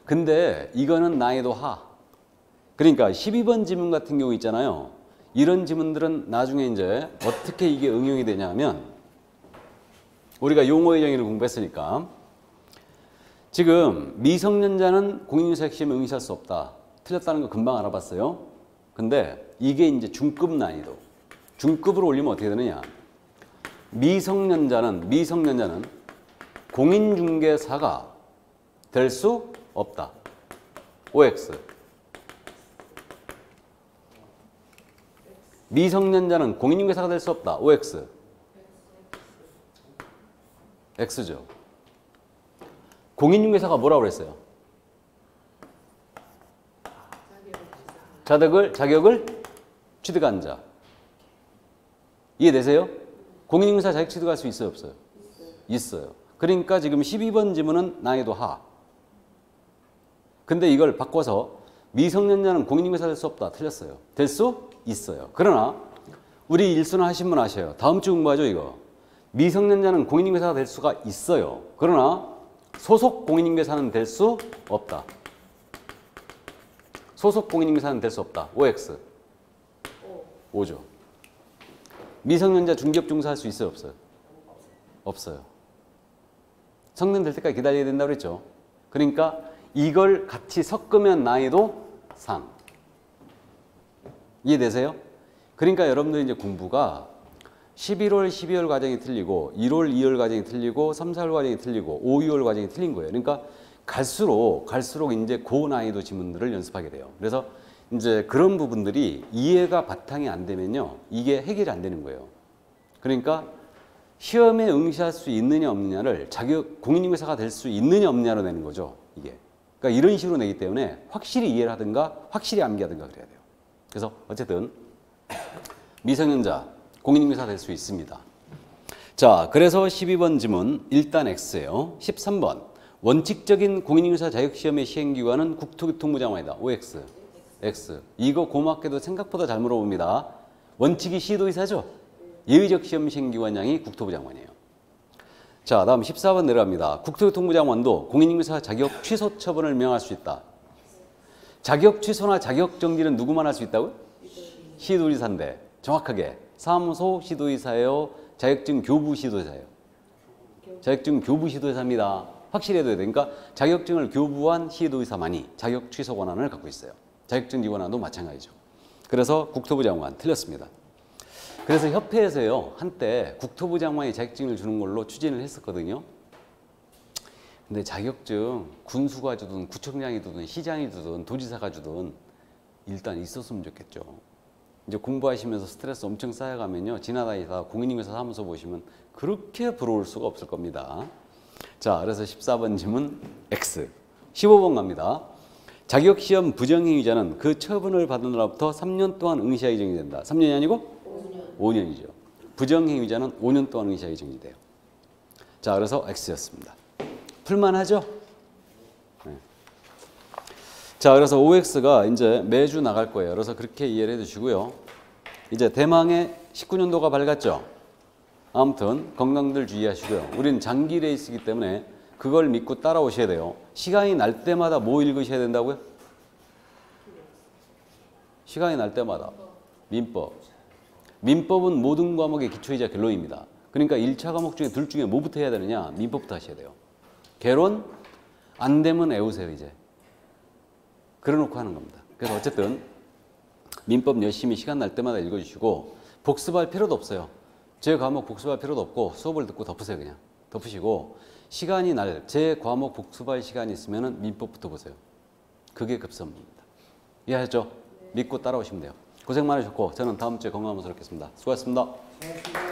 근데 이거는 난이도 하. 그러니까 12번 지문 같은 경우 있잖아요. 이런 지문들은 나중에 이제 어떻게 이게 응용이 되냐면 우리가 용어의 정의를 공부했으니까 지금 미성년자는 공인인증사 시험에 응시할 수 없다. 틀렸다는 거 금방 알아봤어요. 근데 이게 이제 중급 난이도. 중급으로 올리면 어떻게 되느냐. 미성년자는 공인중개사가 될 수 없다. OX. 미성년자는 공인중개사가 될 수 없다. OX. X죠. 공인중개사가 뭐라고 그랬어요? 자격을 취득한 자. 이해되세요? 공인중개사 자격 취득할 수 있어요, 없어요? 있어요. 그러니까 지금 12번 지문은 난이도 하. 근데 이걸 바꿔서 미성년자는 공인중개사 될 수 없다. 틀렸어요. 될 수 있어요. 그러나 우리 일순환 하신 분 아셔요. 다음 주 공부하죠, 이거. 미성년자는 공인중개사가 될 수가 있어요. 그러나 소속 공인중개사는 될 수 없다. 소속 공인중개사는 될 수 없다. OX. 5죠. 미성년자 중개업중개사 할 수 있어요, 없어요? 없어요. 성년 될 때까지 기다려야 된다고 그랬죠. 그러니까 이걸 같이 섞으면 난이도 3. 이해되세요? 그러니까 여러분들 이제 공부가 11월, 12월 과정이 틀리고 1월, 2월 과정이 틀리고 3, 4월 과정이 틀리고 5, 6월 과정이 틀린 거예요. 그러니까 갈수록 이제 고난이도 지문들을 연습하게 돼요. 그래서 이제 그런 부분들이 이해가 바탕이 안 되면요. 이게 해결이 안 되는 거예요. 그러니까 시험에 응시할 수 있느냐 없느냐를 공인중개사가 될 수 있느냐 없느냐로 내는 거죠. 이게. 그러니까 이런 식으로 내기 때문에 확실히 이해를 하든가 확실히 암기하든가 그래야 돼요. 그래서 어쨌든 미성년자 공인중개사 될 수 있습니다. 자, 그래서 12번 지문 일단 X예요. 13번 원칙적인 공인중개사 자격시험의 시행기관은 국토교통부 장관이다. OX. X. 이거 고맙게도 생각보다 잘 물어봅니다. 원칙이 시도의사죠. 예외적 시험 시행기관장이 국토부 장관이에요. 자, 다음 14번 내려갑니다. 국토교통부 장관도 공인중개사 자격 취소 처분을 명할 수 있다. 자격 취소나 자격 정지는 누구만 할 수 있다고요? 시도의사인데 정확하게 사무소 시도의사예요? 자격증 교부 시도의사예요? 자격증 교부 시도의사입니다. 확실히 해둬야 돼요. 그러니까 자격증을 교부한 시도의사만이 자격 취소 권한을 갖고 있어요. 자격증 지원안도 마찬가지죠. 그래서 국토부 장관 틀렸습니다. 그래서 협회에서요. 한때 국토부 장관이 자격증을 주는 걸로 추진을 했었거든요. 근데 자격증 군수가 주든 구청장이 주든 시장이 주든 도지사가 주든 일단 있었으면 좋겠죠. 이제 공부하시면서 스트레스 엄청 쌓여가면요. 지나다니다 공인중개사 사무소 보시면 그렇게 부러울 수가 없을 겁니다. 자, 그래서 14번 질문 X. 15번 갑니다. 자격시험 부정행위자는 그 처분을 받은 날부터 3년 동안 응시하기 정지된다. 3년이 아니고 5년이죠. 부정행위자는 5년 동안 응시하기 정지돼요. 자, 그래서 X였습니다. 풀만하죠? 네. 자, 그래서 OX가 이제 매주 나갈 거예요. 그래서 그렇게 이해를 해주시고요. 이제 대망의 19년도가 밝았죠? 아무튼 건강들 주의하시고요. 우리는 장기 레이스이기 때문에 그걸 믿고 따라오셔야 돼요. 시간이 날 때마다 뭐 읽으셔야 된다고요? 시간이 날 때마다 민법. 민법은 모든 과목의 기초이자 결론입니다. 그러니까 1차 과목 중에 둘 중에 뭐부터 해야 되느냐? 민법부터 하셔야 돼요. 결론 안 되면 애우세요 이제. 그래놓고 하는 겁니다. 그래서 어쨌든 민법 열심히 시간 날 때마다 읽어주시고 복습할 필요도 없어요. 제 과목 복습할 필요도 없고 수업을 듣고 덮으세요. 그냥 덮으시고 시간이 날 제 과목 복습할 시간이 있으면 민법부터 보세요. 그게 급선무입니다. 이해하셨죠? 믿고 따라오시면 돼요. 고생 많으셨고 저는 다음 주에 건강한 모습으로 뵙겠습니다. 수고하셨습니다.